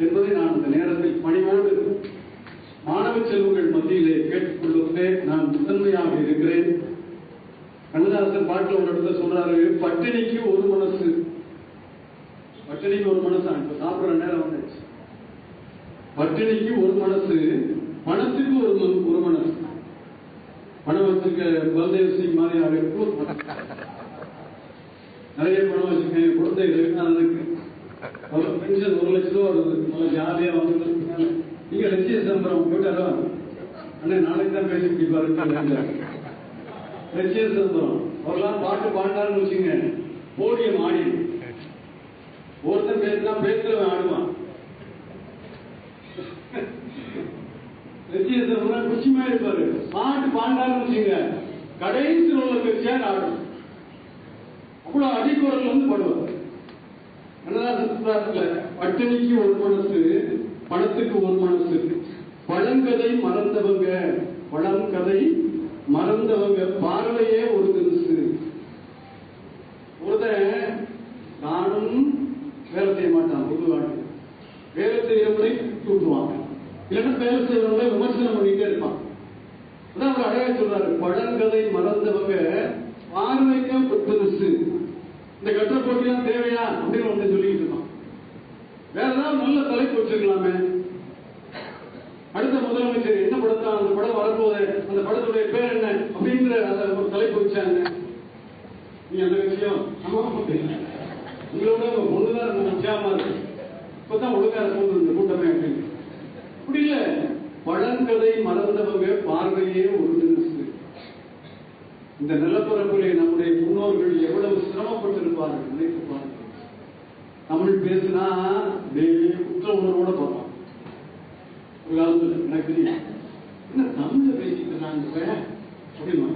என்பதை நான் இந்த நேரத்தில் பணிவோடு மாணவ செல்வங்கள் மத்தியிலே கேட்டுக்கொள்வதே நான் முதன்மையாக இருக்கிறேன். கண்ணதாசன் பாட்டில் ஒரு இடத்துல சொல்றாரு, பட்டினிக்கு ஒரு மனசு, பட்டினிக்கு ஒரு மனசு. இப்ப சாப்பிடுற நேரம் வந்துச்சு. பட்டினிக்கு ஒரு மனசு, பணத்துக்கு ஒரு மனசு. பணம் வச்சிருக்க பல்தேவ் சிங் மாதிரி ஆளுக்கு ஒரு மனசு. நிறைய பணம் வச்சிருக்கேன், குழந்தைகளுக்கு பென்ஷன் 1 லட்சம் ரூபா வருது, நல்லா ஜாலியா வந்து. நீங்க லட்சிய சம்பரம் போயிட்டாரோ அண்ணே, நாளைக்கு தான் பேசி பிடிப்பாரு. லட்சிய சம்பரம் அவரெல்லாம் பாட்டு பாண்டாருன்னு வச்சுங்க, போடியம் ஆடி ஒருத்தன் பேசினா பேசுறவன் ஆடுவான். லட்சிய சம்பரம் குச்சிமா இருப்பாரு. பாட்டு பாண்டாருன்னு வச்சுங்க, கடைசி உள்ள பேச்சியாக ஆடும். அவ்வளவு அடிக்குறல் வந்து படுவார். பட்டினிக்கு ஒரு மனசு, பணத்துக்கு ஒரு மனசு. பழங்கதை மறந்தவங்க, பழங்கதை மறந்தவங்க பார்வையே ஒரு திருசு. ஒருத்தன் நானும் வேலை செய்ய மாட்டான், பொதுவாக வேலை செய்யறவங்களை விட்டுருவாங்க, இல்லைன்னா வேலை செய்யறவங்களை விமர்சனம் பண்ணிட்டே இருப்பான். அதான் அவர் அழகா சொல்றாரு, பழங்கதை மறந்தவங்க பார்வைக்கு ஒரு திருசு. இந்த கட்ட போட்டிலாம் தேவையா அப்படின்னு வந்து சொல்லிட்டு இருக்கான். வேற ஏதாவது நல்ல தலைப்பு வச்சிருக்கலாமே. அடுத்த முதலமைச்சர் என்ன படத்தான், அந்த படம் வரப்போது, அந்த படத்துடைய பேர் என்ன அப்படிங்கிற அந்த ஒரு தலைப்பு வச்சாங்க. நீ அந்த விஷயம் உங்களோட ஒண்ணுதான் முக்கியமா இருக்கு. இப்பதான் ஒழுங்கா இருக்கும் இந்த கூட்டமே அப்படின்னு. அப்படி இல்ல, பழங்கதை மறந்தவங்க பார்வையே ஒரு திருசு. இந்த நிலப்பரப்பிலே நம்முடைய முன்னோர்கள் எவ்வளவு சிரமப்பட்டிருப்பார்கள் நினைத்து பாருங்கள். தமிழ் பேசினா குற்ற உணர்வோட பார்ப்பான். ஒரு காலத்துல எனக்கு என்ன தமிழ்ல பேசிட்டு நாங்க அப்படிமா.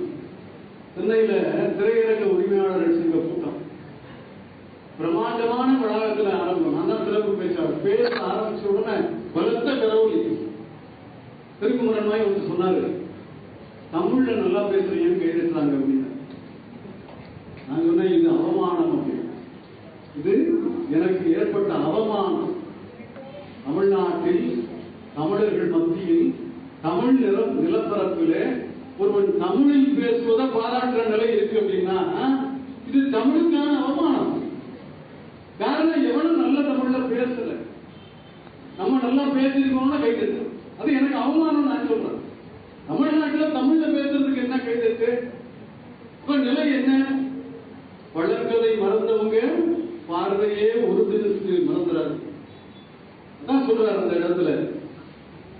சென்னையில திரையரங்க உரிமையாளர்கள் சங்க கூட்டம் பிரமாண்டமான வளாகத்துல ஆரம்பம். நான் தான் சிறப்பு பேச்சாளர். பேச ஆரம்பிச்ச உடனே பலத்த கரவொலி. திருக்குமரன் வந்து சொன்னாரு, தமிழ்ல நல்லா பேசுறீங்கன்னு கைதட்டுறாங்க அப்படின்னு. நான் சொன்னேன், இது அவமானம் அப்படின்னு. இது எனக்கு ஏற்பட்ட அவமானம். தமிழ்நாட்டில் தமிழர்கள் மத்தியில் தமிழ் நிலப்பரப்பிலே ஒருவன் தமிழில் பேசுவதை பாராட்டுற நிலை இருக்கு அப்படின்னா இது தமிழுக்கான அவமானம். காரணம், எவனும் நல்ல தமிழ்ல பேசல. நம்ம நல்லா பேசிருக்கோம்னா கைதட்டு. அது எனக்கு அவமானம். நான் சொல்றேன், தமிழ்நாட்டில் தமிழ்ல பேசுறதுக்கு என்ன கைதட்டு? இப்ப நிலை என்ன? வளர்க்கதை மறந்தவங்க பார்வையே ஒரு தினத்துக்கு மறந்துறாரு. அதான் சொல்றாரு அந்த இடத்துல,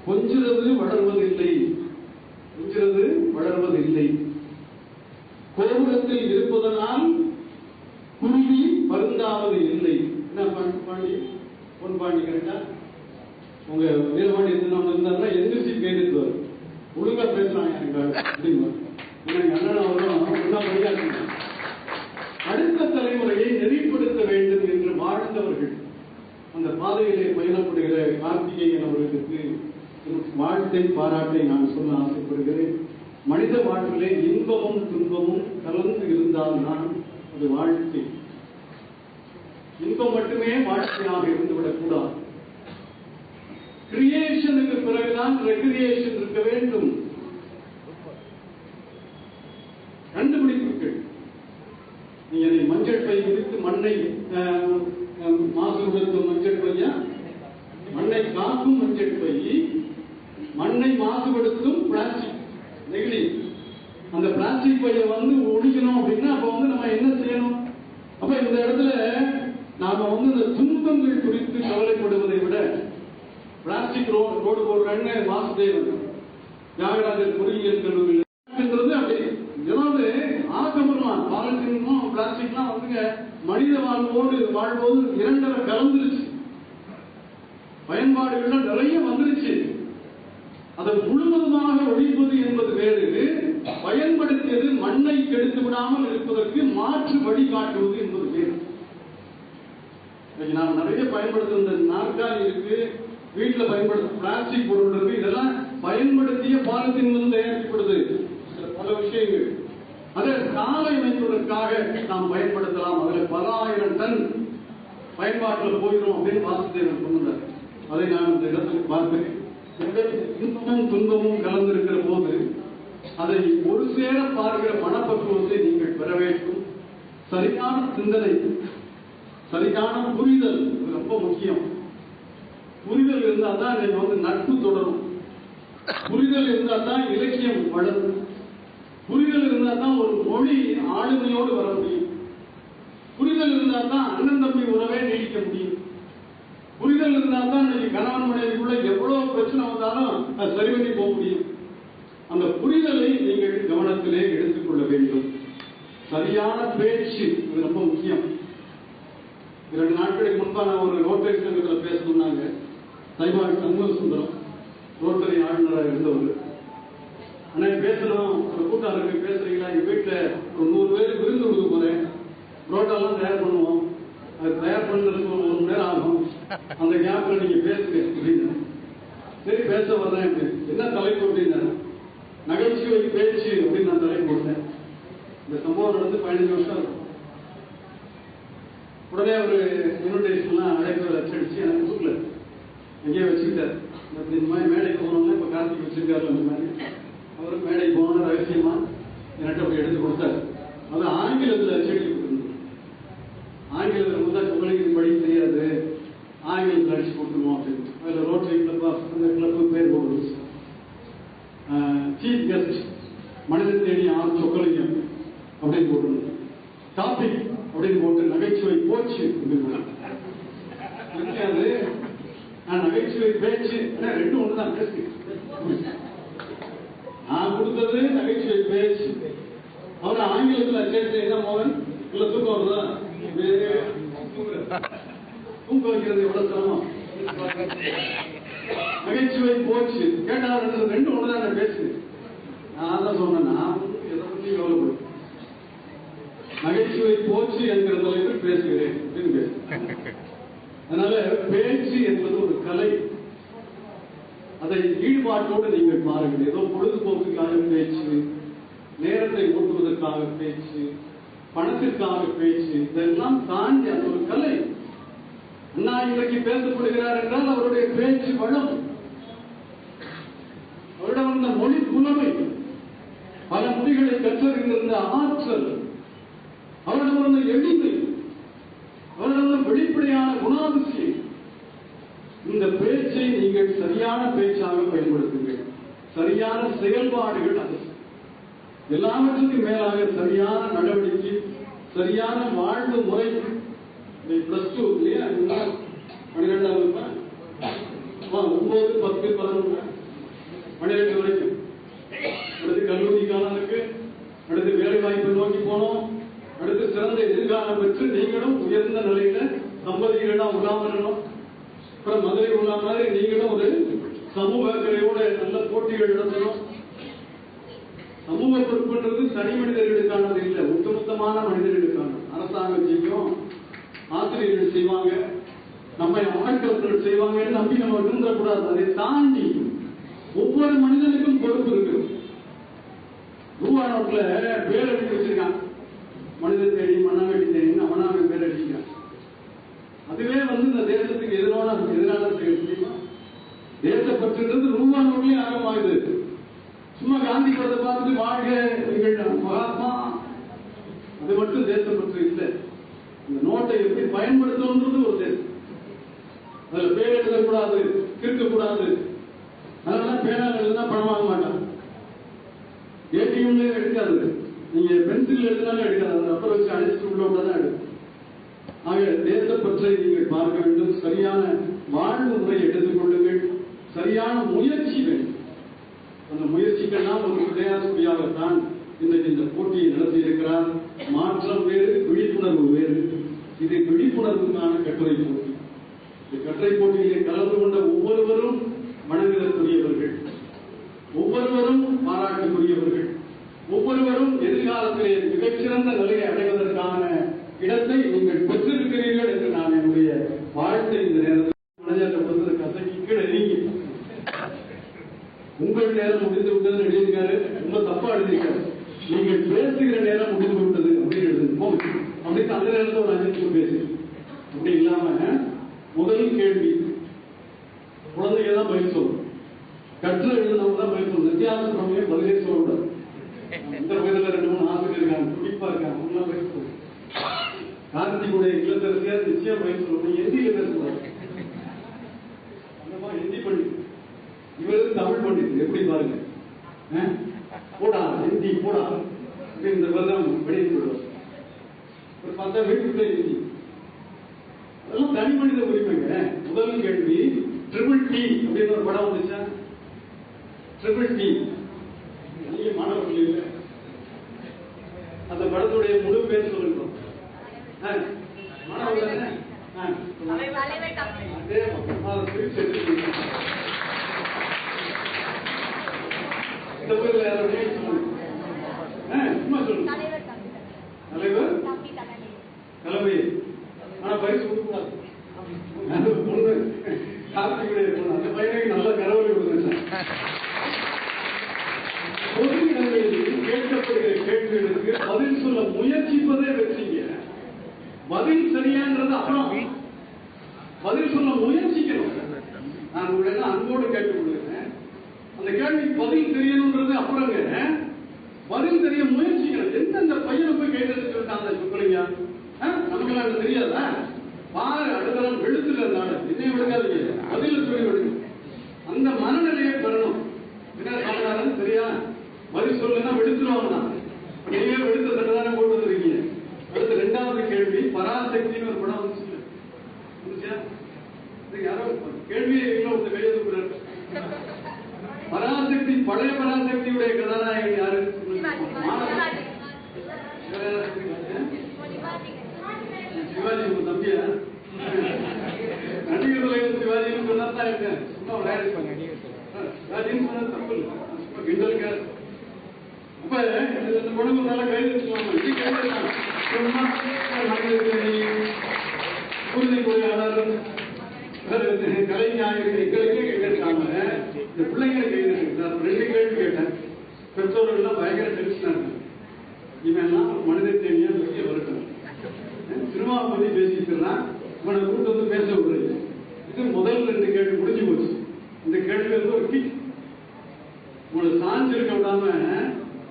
கொஞ்சிறது வளர்வதில்லை, கொஞ்சிறது வளர்வதில்லை. கோபுரத்தில் இருப்பதனால் குருவி பருந்தாவது இல்லை. என்ன பாண்டி பொன் பாண்டி கரெக்டா? உங்க வீரபாண்டி இருந்தாருன்னா எந்திரிச்சு கேட்டுட்டு ஒழுங்கா பேசுறாங்க எனக்கு அண்ணன் அவரும் அடுத்த தலைமுறையை நெறிப்படுத்த வேண்டும் என்று வாழ்ந்தவர்கள். அந்த பாதையிலே பயணப்படுகிற கார்த்திகேயன் அவர்களுக்கு வாழ்த்தை பாராட்டை நான் சொல்ல ஆசைப்படுகிறேன். மனித வாழ்விலே இன்பமும் துன்பமும் கலந்து இருந்தால்தான் அது வாழ்க்கை. இன்பம் மட்டுமே வாழ்க்கையாக இருந்துவிடக் கூடாது. கிரியேஷனுக்கு பிறகுதான் ரெக்ரியேஷன் இருக்க வேண்டும். கண்டுபிடிப்புகள். நீங்க மஞ்சள் பை விரித்து மண்ணை மாசுபடுத்தும் மஞ்சள் பையா, மண்ணை காக்கும் மஞ்சள் பை, மண்ணை மாசுபடுத்தும் பிளாஸ்டிக் நெகிழி. அந்த பிளாஸ்டிக் பையை ஒழிக்கணும் அப்படின்னா அப்ப நம்ம என்ன செய்யணும்? அப்ப இந்த இடத்துல நாம இந்த துன்பங்கள் குறித்து கவலைப்படுவதை விட, பிளாஸ்டிக் ரோடு போடுறாங்க வாசுதேவன் தியாகராஜர் பொறியியல் கல்லூரியில் அப்படி ஏதாவது ஆக்கப்படலாம். பாலித்தீனும் பிளாஸ்டிக்லாம் மனித வாழ்வோடு வாழ்வோது இரண்டரை கலந்துருச்சு. பயன்பாடுகள் நிறைய வந்துருச்சு. அதை முழுவதுமாக ஒழிப்பது என்பது வேறு, பயன்படுத்தியது மண்ணை கெடுத்து விடாமல் இருப்பதற்கு மாற்று வழிகாட்டுவது என்பது வேறு. நாம் நிறைய பயன்படுத்துகிற நாற்காலி இருக்கு, வீட்டில் பயன்படுத்தும் பிளாஸ்டிக் பொருள் இருக்கு, இதெல்லாம் பயன்படுத்திய பாலித்தீன் தயாரிக்கப்படுது. பல விஷயங்கள் அதை சாலை அமைப்பதற்காக நாம் பயன்படுத்தலாம். அதில் பல ஆயிரம் டன் பயன்பாட்டில் போயிடும் அப்படின்னு வாசுதேவன் சொன்னார். அதை நான் இந்த இடத்துக்கு பார்க்கிறேன். இன்பமும் துன்பமும் கலந்திருக்கிற போது அதை ஒரு சேர பார்க்கிற மனப்பக்குவத்தை நீங்கள் பெற வேண்டும். சரியான சிந்தனை, சரியான புரிதல் ரொம்ப முக்கியம். புரிதல் இருந்தால் தான் நீங்க நட்பு தொடரும். புரிதல் இருந்தால் தான் இலக்கியம் வளரும். புரிதல் இருந்தால் தான் ஒரு மொழி ஆளுமையோடு வர முடியும். புரிதல் இருந்தால் தான் அண்ணன் தம்பி உறவே நீடிக்க முடியும். புரிதல் இருந்தால் தான் இன்னைக்கு கணவன் மனைவிக்குள்ள எவ்வளவு பிரச்சனை வந்தாலும் அது சரி பண்ணி போக முடியும். அந்த புரிதலை நீங்கள் கவனத்திலே எடுத்துக்கொள்ள வேண்டும். சரியான பேச்சு இது ரொம்ப முக்கியம். 2 நாட்களுக்கு முன்பாக நான் ஒரு ரோட்டரி சங்கத்தில் பேச சொன்னாங்க. சைபாடி சண்முக சுந்தரம் ரோட்டரி ஆளுநராக இருந்தவர். ஆனால் பேசணும், ஒரு கூட்டம் இருக்கு, பேசுறீங்களா? எங்கள் வீட்டில் ஒரு 100 பேருக்கு விருந்து கொடுக்க போறேன், புரோட்டாலாம் தயார் பண்ணுவோம், அது தயார் பண்ணுறதுக்கு 1 மணி நேரம் ஆகும், அந்த கேப்ல நீங்க பேசுங்க அப்படின்னு. சரி பேச வர்றேன். என்ன தலைப்பு அப்படின்னா நகைச்சுவை பேச்சு அப்படின்னு நான் தலைப்பு போட்டேன். இந்த சம்பவம் நடந்து 15 வருஷம் இருக்கும். உடனே ஒரு இன்விடேஷன்லாம் அழைப்பு அச்சடிச்சு எனக்கு கொடுக்கல, எங்கேயோ வச்சுக்கிட்டார். இந்த மாதிரி மேடைக்கு போனோம்னா இப்ப கார்த்திக் வச்சிருக்காரு, அந்த மாதிரி அவரும் மேடைக்கு போனோம்னா ரகசியமா என்கிட்ட போய் எடுத்து கொடுத்தாரு. அது ஆங்கிலத்தில் அச்சடிக்க கொடுத்துருந்தோம். ஆங்கிலத்தில் முதல் உங்களுக்கு படி தெரியாது, ஆங்கிலத்தில் அடிச்சு கொடுத்துருவோம் அப்படின்னு. அதில் ரோட்டரி கிளப், அந்த கிளப்பு பேர் போடுறது சீஃப் கெஸ்ட் மனித தேடி ஆர் சொக்கலிங்கம் அப்படின்னு போட்டுருந்தோம். டாபிக் அப்படின்னு போட்டு நகைச்சுவை போச்சு அப்படின்னு. நான் நகைச்சுவை பேச்சு 2 ஒன்று தான் பேசு. நான் கொடுத்தது நகைச்சுவை பேச்சு. அவரை ஆங்கிலத்தில் அச்சடிச்சு என்ன மோகன் இல்ல தூக்கம் வருதா? தூக்க வைக்கிறது எவ்வளவு சிரமம். நகைச்சுவை போச்சு கேட்டா 2 ஒன்று தான் பேசு. நான் தான் சொன்னேன், நான் எதை பற்றி கவலைப்படும். நகைச்சுவை போச்சு என்கிற தலைப்பில் பேசுகிறேன் அப்படின்னு பேசுகிறேன். அதனால பேச்சு என்பது ஒரு கலை. அதை ஈடுபாட்டோடு நீங்கள் பாருங்கள். ஏதோ பொழுதுபோக்குக்காக பேச்சு, நேரத்தை ஓட்டுவதற்காக பேச்சு, பணத்திற்காக பேச்சு, இதெல்லாம் தாண்டி அது ஒரு கலை. அண்ணா இன்றைக்கு பேசப்படுகிறார் என்றால் அவருடைய பேச்சு வளம், அவரிடம் இருந்த மொழி புலமை, பல மொழிகளை கற்றறிந்திருந்த ஆற்றல், அவரிடம் இருந்த எளிமை, அவரிடம் வெளிப்படையான குணாதிசயம். இந்த பேச்சை நீங்கள் சரியான பேச்சாக பயன்படுத்துங்கள். சரியான செயல்பாடுகள் அது. எல்லாவற்றுக்கும் மேலாக சரியான நடவடிக்கை, சரியான வாழ்வு முறை. பிளஸ் டூ இல்லையா, 12வது 9, 10, 11, 12 வரைக்கும். அடுத்து கல்லூரி காலம் இருக்கு, அடுத்து வேலை வாய்ப்பை நோக்கி போனோம், அடுத்து சிறந்த எதிர்காலம் பெற்று நீங்களும் உயர்ந்த நிலையில சம்பதிகளா உலாமரணும். அப்புறம் மதுரை உலா மாதிரி நீங்களும் ஒரு சமூக அக்கறையோட நல்ல போட்டிகள் நடத்தணும். சமூக பொறுப்புன்றது தனி மனிதர்களுக்கானது இல்லை, ஒட்டுமொத்தமான மனிதர்களுக்கானது. அரசாங்கம் செய்யும், ஆசிரியர்கள் செய்வாங்க, நம்மை ஆட்கள் செய்வாங்கன்னு நம்பி நம்ம இருந்துடக்கூடாது. அதை தாண்டி ஒவ்வொரு மனிதனுக்கும் பொறுப்பு இருக்கு. ரூபா நோட்டுல பேர் அடிக்க வச்சிருக்கான், மனித தேடி மண்ணாங்கட்டி தேடின்னு அவனாக பேர் அடிக்கிறான். அதுவே இந்த தேசத்துக்கு எதிரான செயல் தெரியுமா? தேசப்பற்றுன்றது ரூபா நோட்லயே ஆரம்பமாகுது. சும்மா காந்தி படத்தை பார்த்துட்டு வாழ்க எங்கள் மகாத்மா, அது மட்டும் தேசப்பற்று இல்லை. இந்த நோட்டை எப்படி பயன்படுத்தணுன்றது ஒரு தேசம். அதுல பேர் எழுதக்கூடாது, இருக்கக்கூடாது. அதனால பேனால் எழுதுனா பணம் வாங்க மாட்டாங்க. ஏடிஎம்ல எடுக்காது, நீங்க பென்சில் எழுதினாலும் எடுக்காது, அதை அப்புறம் வச்சு அடிச்சுட்டு உள்ள விட்டதான் எடுக்கும். ஆக தேசப்பற்றை நீங்கள் பார்க்க வேண்டும். சரியான வாழ்வு முறை எடுத்துக் கொள்ளுங்கள். சரியான முயற்சி வேண்டும். அந்த முயற்சிக்கெல்லாம் ஒரு பிரயாசப்படியாகத்தான் இன்றைக்கு இந்த போட்டியை நடத்தி இருக்கிறார். மாற்றம் வேறு, விழிப்புணர்வு வேறு. இது விழிப்புணர்வுக்கான கட்டுரை போட்டி. இந்த கட்டுரை போட்டியிலே கலந்து கொண்ட ஒவ்வொருவரும் வணங்குதற்குரியவர்கள், ஒவ்வொருவரும் பாராட்டுக்குரியவர்கள், ஒவ்வொருவரும் எதிர்காலத்திலே மிகச்சிறந்த நிலையை அடைவதற்கான இடத்தை நீங்கள் பெற்றிருக்கிறீர்கள் என்று நான் என்னுடைய வாழ்த்தை இந்த நேரத்தில் மனதில் கசக்கி கீழே நீங்கி உங்கள் நேரம் முடிந்து விட்டது எழுதியிருக்காரு. ரொம்ப தப்பா எழுதியிருக்காரு. நீங்கள் பேசுகிற நேரம் முடிந்து விட்டது அப்படின்னு எழுதுவோம். அப்படின்னு அந்த நேரத்தில் ஒரு 5 நிமிஷம் பேசு. அப்படி இல்லாம முதல் கேள்வி குழந்தைங்க தான் பதில் சொல்லணும், கற்று எழுதினவங்க தான் பதில் சொல்லணும். வித்தியாசம் பதிலே சொல்லக்கூடாது. இந்த வயதுல 2-3 ஆசிரியர் இருக்காங்க, துடிப்பா இருக்காங்க, அவங்களாம் பதில் சொல்லணும். கார்த்திகுடைய இல்லத்தரசியார் நிச்சயம் பதில் சொல்லணும். ஹிந்தியில பேசக்கூடாது. அந்த மாதிரி ஹிந்தி பண்டிட், இவருக்கு தமிழ் பண்டிட். எப்படி பாருங்க, போடா ஹிந்தி போடா அப்படின்னு இந்த வருடம் வெளியே சொல்லுவார். ஒரு 10 வீட்டுக்குள்ள ஹிந்தி. அதெல்லாம் தனி மனித உரிமைங்க. முதல் கேள்வி ட்ரிபிள் டி அப்படின்னு ஒரு படம் வந்துச்சா? ட்ரிபிள் டி நீங்க மாணவர்கள் இல்லை, அந்த படத்துடைய முழு பேர் சொல்லுங்க. மாணவர்கள் இந்த ஊரில் யாரோட சும்மா சொல்லுங்க. தலைவர் தலைமை. ஆனா பரிசு கொடுக்கூடாது. பொண்ணு கார்த்திகுடைய பொண்ணு, அந்த பையனுக்கு நல்ல கரவலை கொடுத்துருச்சேன். பொது இடங்களில் கேட்கப்படுகிற கேள்விகளுக்கு பதில் சொல்ல முயற்சிப்பதே வெற்றிங்க. பதில் சரியான்றது அப்புறம், பதில் சொல்ல முயற்சிக்கணும். நான் உங்களை அன்போடு கேட்டுக் கொள்கிறேன். அந்த கேள்விக்கு பதில் தெரியணும்ன்றது அப்புறங்க, பதில் தெரிய முயற்சிக்கணும். எந்தெந்த பையனை போய் கேட்டு அந்த சொல்றீங்க, நமக்கு தெரியாதா? பாரு அடுத்தரம் வெளுத்துல இருந்தாலும் என்னை விடுக்காதீங்க, பதில் சொல்லி விடுங்க. அந்த மனநிலையை பெறணும். என்ன சமாதானம் சரியா? பதில் சொல்லுன்னா வெளுத்துருவாங்க. நீங்க வெளுத்த தட்டு தானே போட்டு வந்துருக்கீங்க. அடுத்த 2வது கேள்வி பராசக்தின்னு ஒரு படம் வந்துச்சு. யாரோ கேள்வியை ஒருத்தர் கையெழுத்து. பராசக்தி, பழைய பராசக்தியுடைய கதாநாயகன் யாரு? சிவாஜி உங்க தம்பியா? நடிகர் தலைவர் சிவாஜின்னு சொன்னா இருக்கேன். சும்மா விளையாடுப்பாங்க. சிவாஜின்னு சொன்னா தப்பு இல்லை, கிண்டலுக்கு. அப்ப இந்த படம் நல்லா கைது வச்சுக்கலாமா? இது கைது உறுதி பொறியாளர் கலைஞாயிரம் எங்களுக்கே கேட்டிருக்காங்க. இந்த பிள்ளைங்களை கைது. 2 கேள்வி கேட்டேன். பெற்றோர்கள் பயங்கர டென்ஷனா இருக்கு. இவன் மனித தேனியா வெளியே வரட்டும், சினிமாவை பத்தி பேசிக்கிறான், இவனை கூட்டு வந்து பேச விடுறது. இது முதல் 2 கேள்வி முடிஞ்சு போச்சு. இந்த கேள்வி ஒரு கிக். உங்களை சாஞ்சு இருக்க விடாம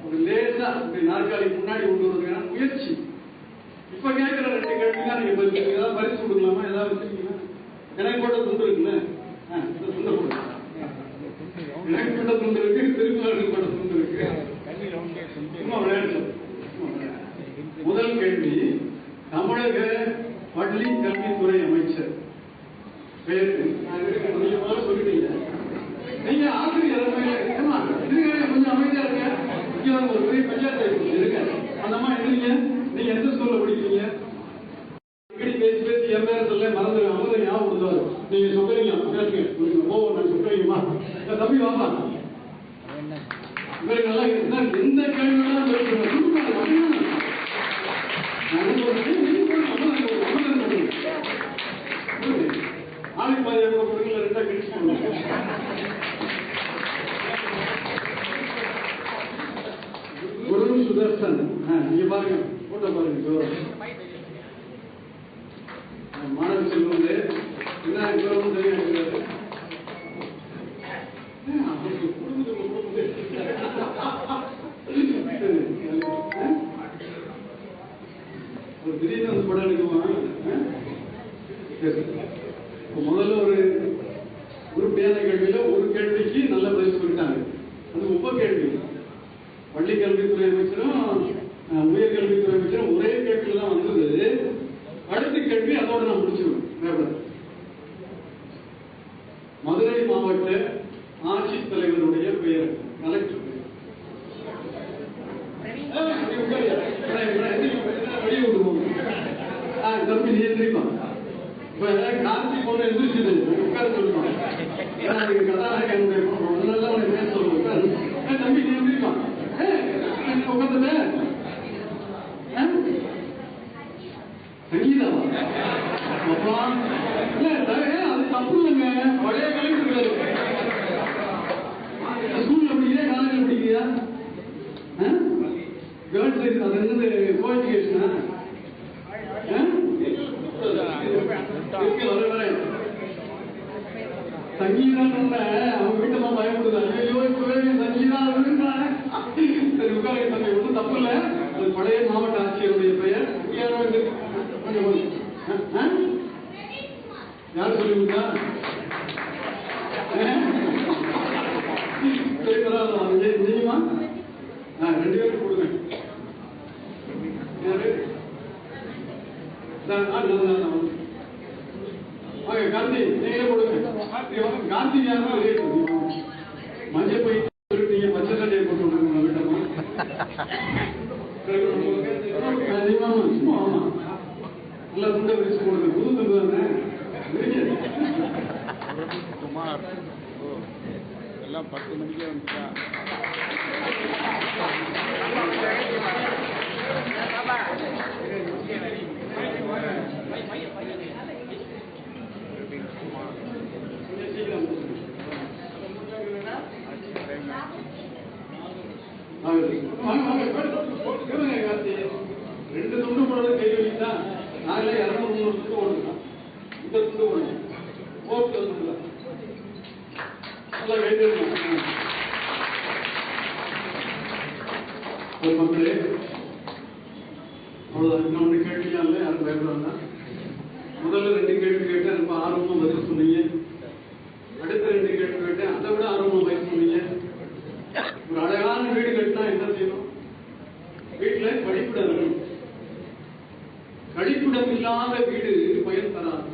ஒரு லேசா நாற்காலிக்கு முன்னாடி கொண்டு வருவதுக்கான முயற்சி. இப்ப கேட்கிற 2 கேள்வி தான் நீங்க பதில். ஏதாவது பரிசு கொடுக்கலாமா? ஏதாவது வச்சிருக்கீங்களா? எனக்கு போட்ட துண்டு இருக்குல்ல, துண்டை போடுங்க. எனக்கு போட்ட துண்டு இருக்கு, திருக்குறளுக்கு போட்ட துண்டு இருக்கு. சும்மா விளையாடு. முதல் கேள்வி, தமிழக பள்ளி கல்வித்துறை அமைச்சர் பேர் சொல்லிட்டீங்க. நீங்க ஆசிரியர் கொஞ்சம் அமைதியா இருக்க. ஒரு பெரிய பஞ்சாயத்து இருக்க. அந்த அம்மா எழுதிங்க. நீங்க எந்த ஸ்கூல்ல படிக்கிறீங்க? பேசி பேசி என் பேர சொல்ல மறந்து அவங்க ஞாபகம் கொடுத்தாரு. நீங்க சொல்றீங்க பேசுங்க போவோம். நான் சொல்றீங்கம்மா தம்பி வாப்பா. இவருக்கு நல்லா எந்த கேள்வியெல்லாம் ஆளுக்கு பாதி கொடுக்கல ரெண்டா கழிச்சு குரு சுதர்சன். நீங்க பாருங்க போட்டோ பாருங்க. மாணவ செல்வங்களே என்ன கௌரவம் தெரியாது. திடீர்னு வந்து படம் எடுக்குவாங்க. முதல்ல ஒரு உருப்படியான கேள்வியில ஒரு கேள்விக்கு நல்ல பதில் சொல்லிட்டாங்க. அது உப கேள்வி. பள்ளி கல்வித்துறை அமைச்சரும் உயர்கல்வித்துறை அமைச்சரும் ஒரே கேள்வியில தான் வந்தது. அடுத்த கேள்வி அதோட நான் முடிச்சிருவேன். மதுரை மாவட்ட ஆட்சித்தலைவருடைய பெயர் கலெக்டர் வெளியே விடுவோம். தம்பி நீ தெரியுமா? இப்ப காந்தி போன எதிர்த்து உட்கார சொல்லுவாங்க. கதாநாயகன் பேச சொல்லுவோம். தம்பி நீ தெரியுமா? உட்காந்துல சங்கீதாவா? அப்பா இல்ல அது தப்பு இல்லைங்க. பழைய கலைஞர் ஸ்கூல்ல படிக்கிறியா காலேஜ்ல படிக்கிறியா? கேர்ள்ஸ் அது என்னது கோஎஜுகேஷனா? சங்கீதம் அவங்க வீட்டெல்லாம் பயப்படுது. ஐயோ இப்பவே சங்கீதா சரி உட்கார தம்பி ஒன்றும் தப்பு இல்லை. அது பழைய மாவட்ட ஆட்சியருடைய பெயர். யார் சொல்லிவிட்டா? சரி பரவாயில்ல. தெரியுமா? 2 பேருக்கு கொடுங்க. காந்தி நீங்களே கொடுங்க. காந்தி மஞ்சள் போய் நீங்க பச்சை சட்டையை போட்டு விட்டுருங்க வீட்டமா. ஆமா நல்லா துண்டை விரிச்சு போடுங்க. புது துண்டு தானே குமார் எல்லாம் 10 மணிக்கே வந்துட்டா. ரெண்டு துண்டு போடுறது கை வலிதான். நாங்களே 200-300 துண்டு போடுறோம். இந்த துண்டு போடுங்க. போட்டு துண்டு நல்லா கைது மக்களே. அவ்வளவுதான். இன்னொன்று கேள்வியா இல்லை. யாரும் பயப்படுவாங்க. முதல்ல 2 கேள்வி கேட்டேன். ரொம்ப ஆர்வமா பதில் சொன்னீங்க. அடுத்த 2 கேள்வி கேட்டேன். அதை விட ஆர்வமா பதில் சொன்னீங்க. ஒரு அழகான வீடு கட்டினா என்ன செய்யணும்? வீட்டுல கழிப்பிடம் இருக்கணும். கழிப்பிடம் இல்லாத வீடு பயன் தராது.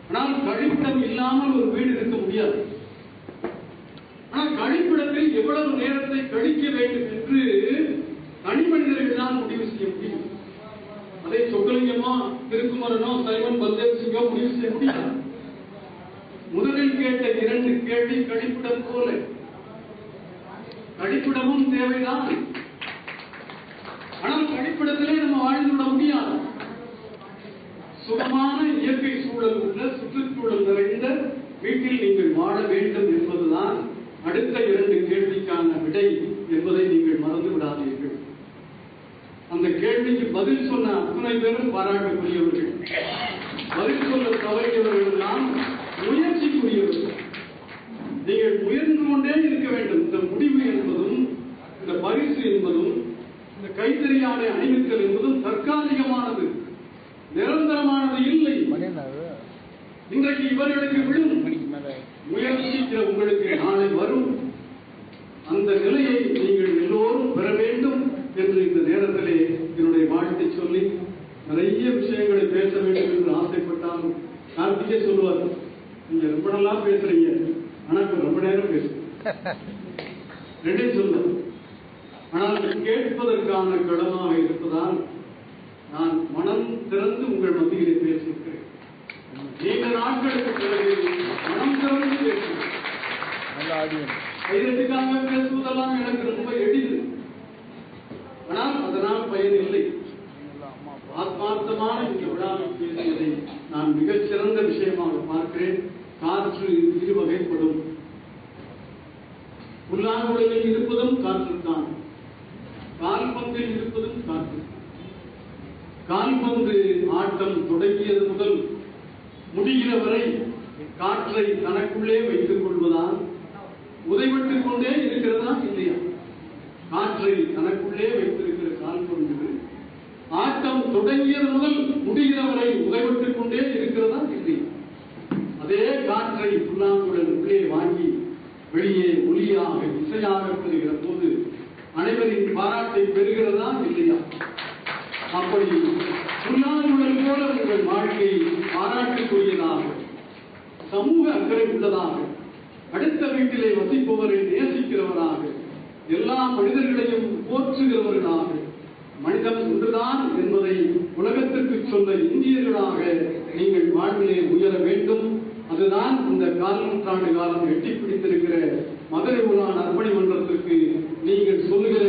ஆனால் கழிப்பிடம் இல்லாமல் ஒரு வீடு இருக்க முடியாது. ஆனால் கழிப்பிடத்தில் எவ்வளவு நேரத்தை கழிக்க வேண்டும் என்று தனி மனிதர்கள் தான் முடிவு செய்ய முடியும். அதை சொக்கலிங்கமோ திருக்குமரனோ சைமன் பல்தேவ் சிங்கோ முடிவு செய்ய முடியாது. முதலில் கேட்ட 2 கேள்வி கழிப்பிடம் போல. கழிப்பிடமும் தேவைதான். ஆனால் கழிப்பிடத்திலே நம்ம வாழ்ந்து விட முடியாது. சுகமான இயற்கை சூழல் உள்ள சுற்றுச்சூழல் நிறைந்த வீட்டில் நீங்கள் வாழ வேண்டும் என்பதுதான் அடுத்த 2 கேள்விக்கான விடை என்பதை நீங்கள் மறந்து விடாதீர்கள். அந்த கேள்விக்கு பதில் சொன்ன அத்தனை பேரும் பாராட்டக்கூடியவர்கள். பதில் சொல்ல தவறியவர்கள் எல்லாம் முயற்சிக்குரியவர்கள். நீங்கள் முயன்று கொண்டே இருக்க வேண்டும். இந்த முடிவு என்பதும் இந்த பரிசு என்பதும் இந்த கைத்தறியாடை அணிவித்தல் என்பதும் தற்காலிகமானது, நிரந்தரமானது இல்லை. இன்றைக்கு இவர்களுக்கு விழும் முயற்சிக்கிற உங்களுக்கு நாளை வரும். அந்த கார்த்திகே சொல்லுவார், நீங்க ரொம்ப நல்லா பேசுறீங்க, ஆனா இப்ப ரொம்ப நேரம் பேசுறீங்க. ரெண்டே சொல்லுவார். ஆனால் கேட்பதற்கான கடமாக இருப்பதால் நான் மனம் திறந்து உங்கள் மத்தியிலே பேசியிருக்கிறேன். நீண்ட நாட்களுக்கு பிறகு மனம் திறந்து பேசுகிறேன். கைதட்டுக்காக பேசுவதெல்லாம் எனக்கு ரொம்ப எளிது. ஆனால் அதனால் பயன் இல்லை. ஆத்மார்த்தமான இந்த விழாவில் பேசியதை நான் மிகச்சிறந்த விஷயமாக பார்க்கிறேன். காற்று இரு வகைப்படும். புல்லாங்குழலில் இருப்பதும் காற்றுத்தான், கால்பந்தில் இருப்பதும் காற்று. கால்பந்து ஆட்டம் தொடங்கியது முதல் முடிகிற வரை காற்றை தனக்குள்ளே வைத்துக் கொள்வதால் உதைவிட்டுக் கொண்டே இருக்கிறதா இல்லையா? காற்றை தனக்குள்ளே வைத்திருக்கிற கால்பந்து ஆட்டம் தொடங்கியது முதல் முடிகிற வரை உதைவிட்டுக் கொண்டே இருக்கிறதா இல்லையா? அதே காற்றை புல்லாங்குழல் உள்ளே வாங்கி வெளியே ஒளியாக இசையாக பெறுகிற போது அனைவரின் பாராட்டை பெறுகிறதா இல்லையா? அப்படி புல்லாங்குழல் போல உங்கள் வாழ்க்கை பாராட்டுக்குரியதாக, சமூக அக்கறை உள்ளதாக, அடுத்த வீட்டிலே வசிப்பவரை நேசிக்கிறவராக, எல்லா மனிதர்களையும் போற்றுகிறவர்களாக, மனிதன் ஒன்றுதான் என்பதை உலகத்திற்கு சொல்ல இந்தியர்களாக நீங்கள் வாழ்விலே உயர வேண்டும். அதுதான் இந்த 4 நூற்றாண்டு காலம் எட்டிப் பிடித்திருக்கிற மதுரை உலான் அர்ப்பணி மன்றத்திற்கு நீங்கள் சொல்லுகிற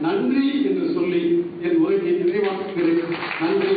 நன்றி என்று சொல்லி என் உரையை நிறைவாக்குகிறேன். நன்றி.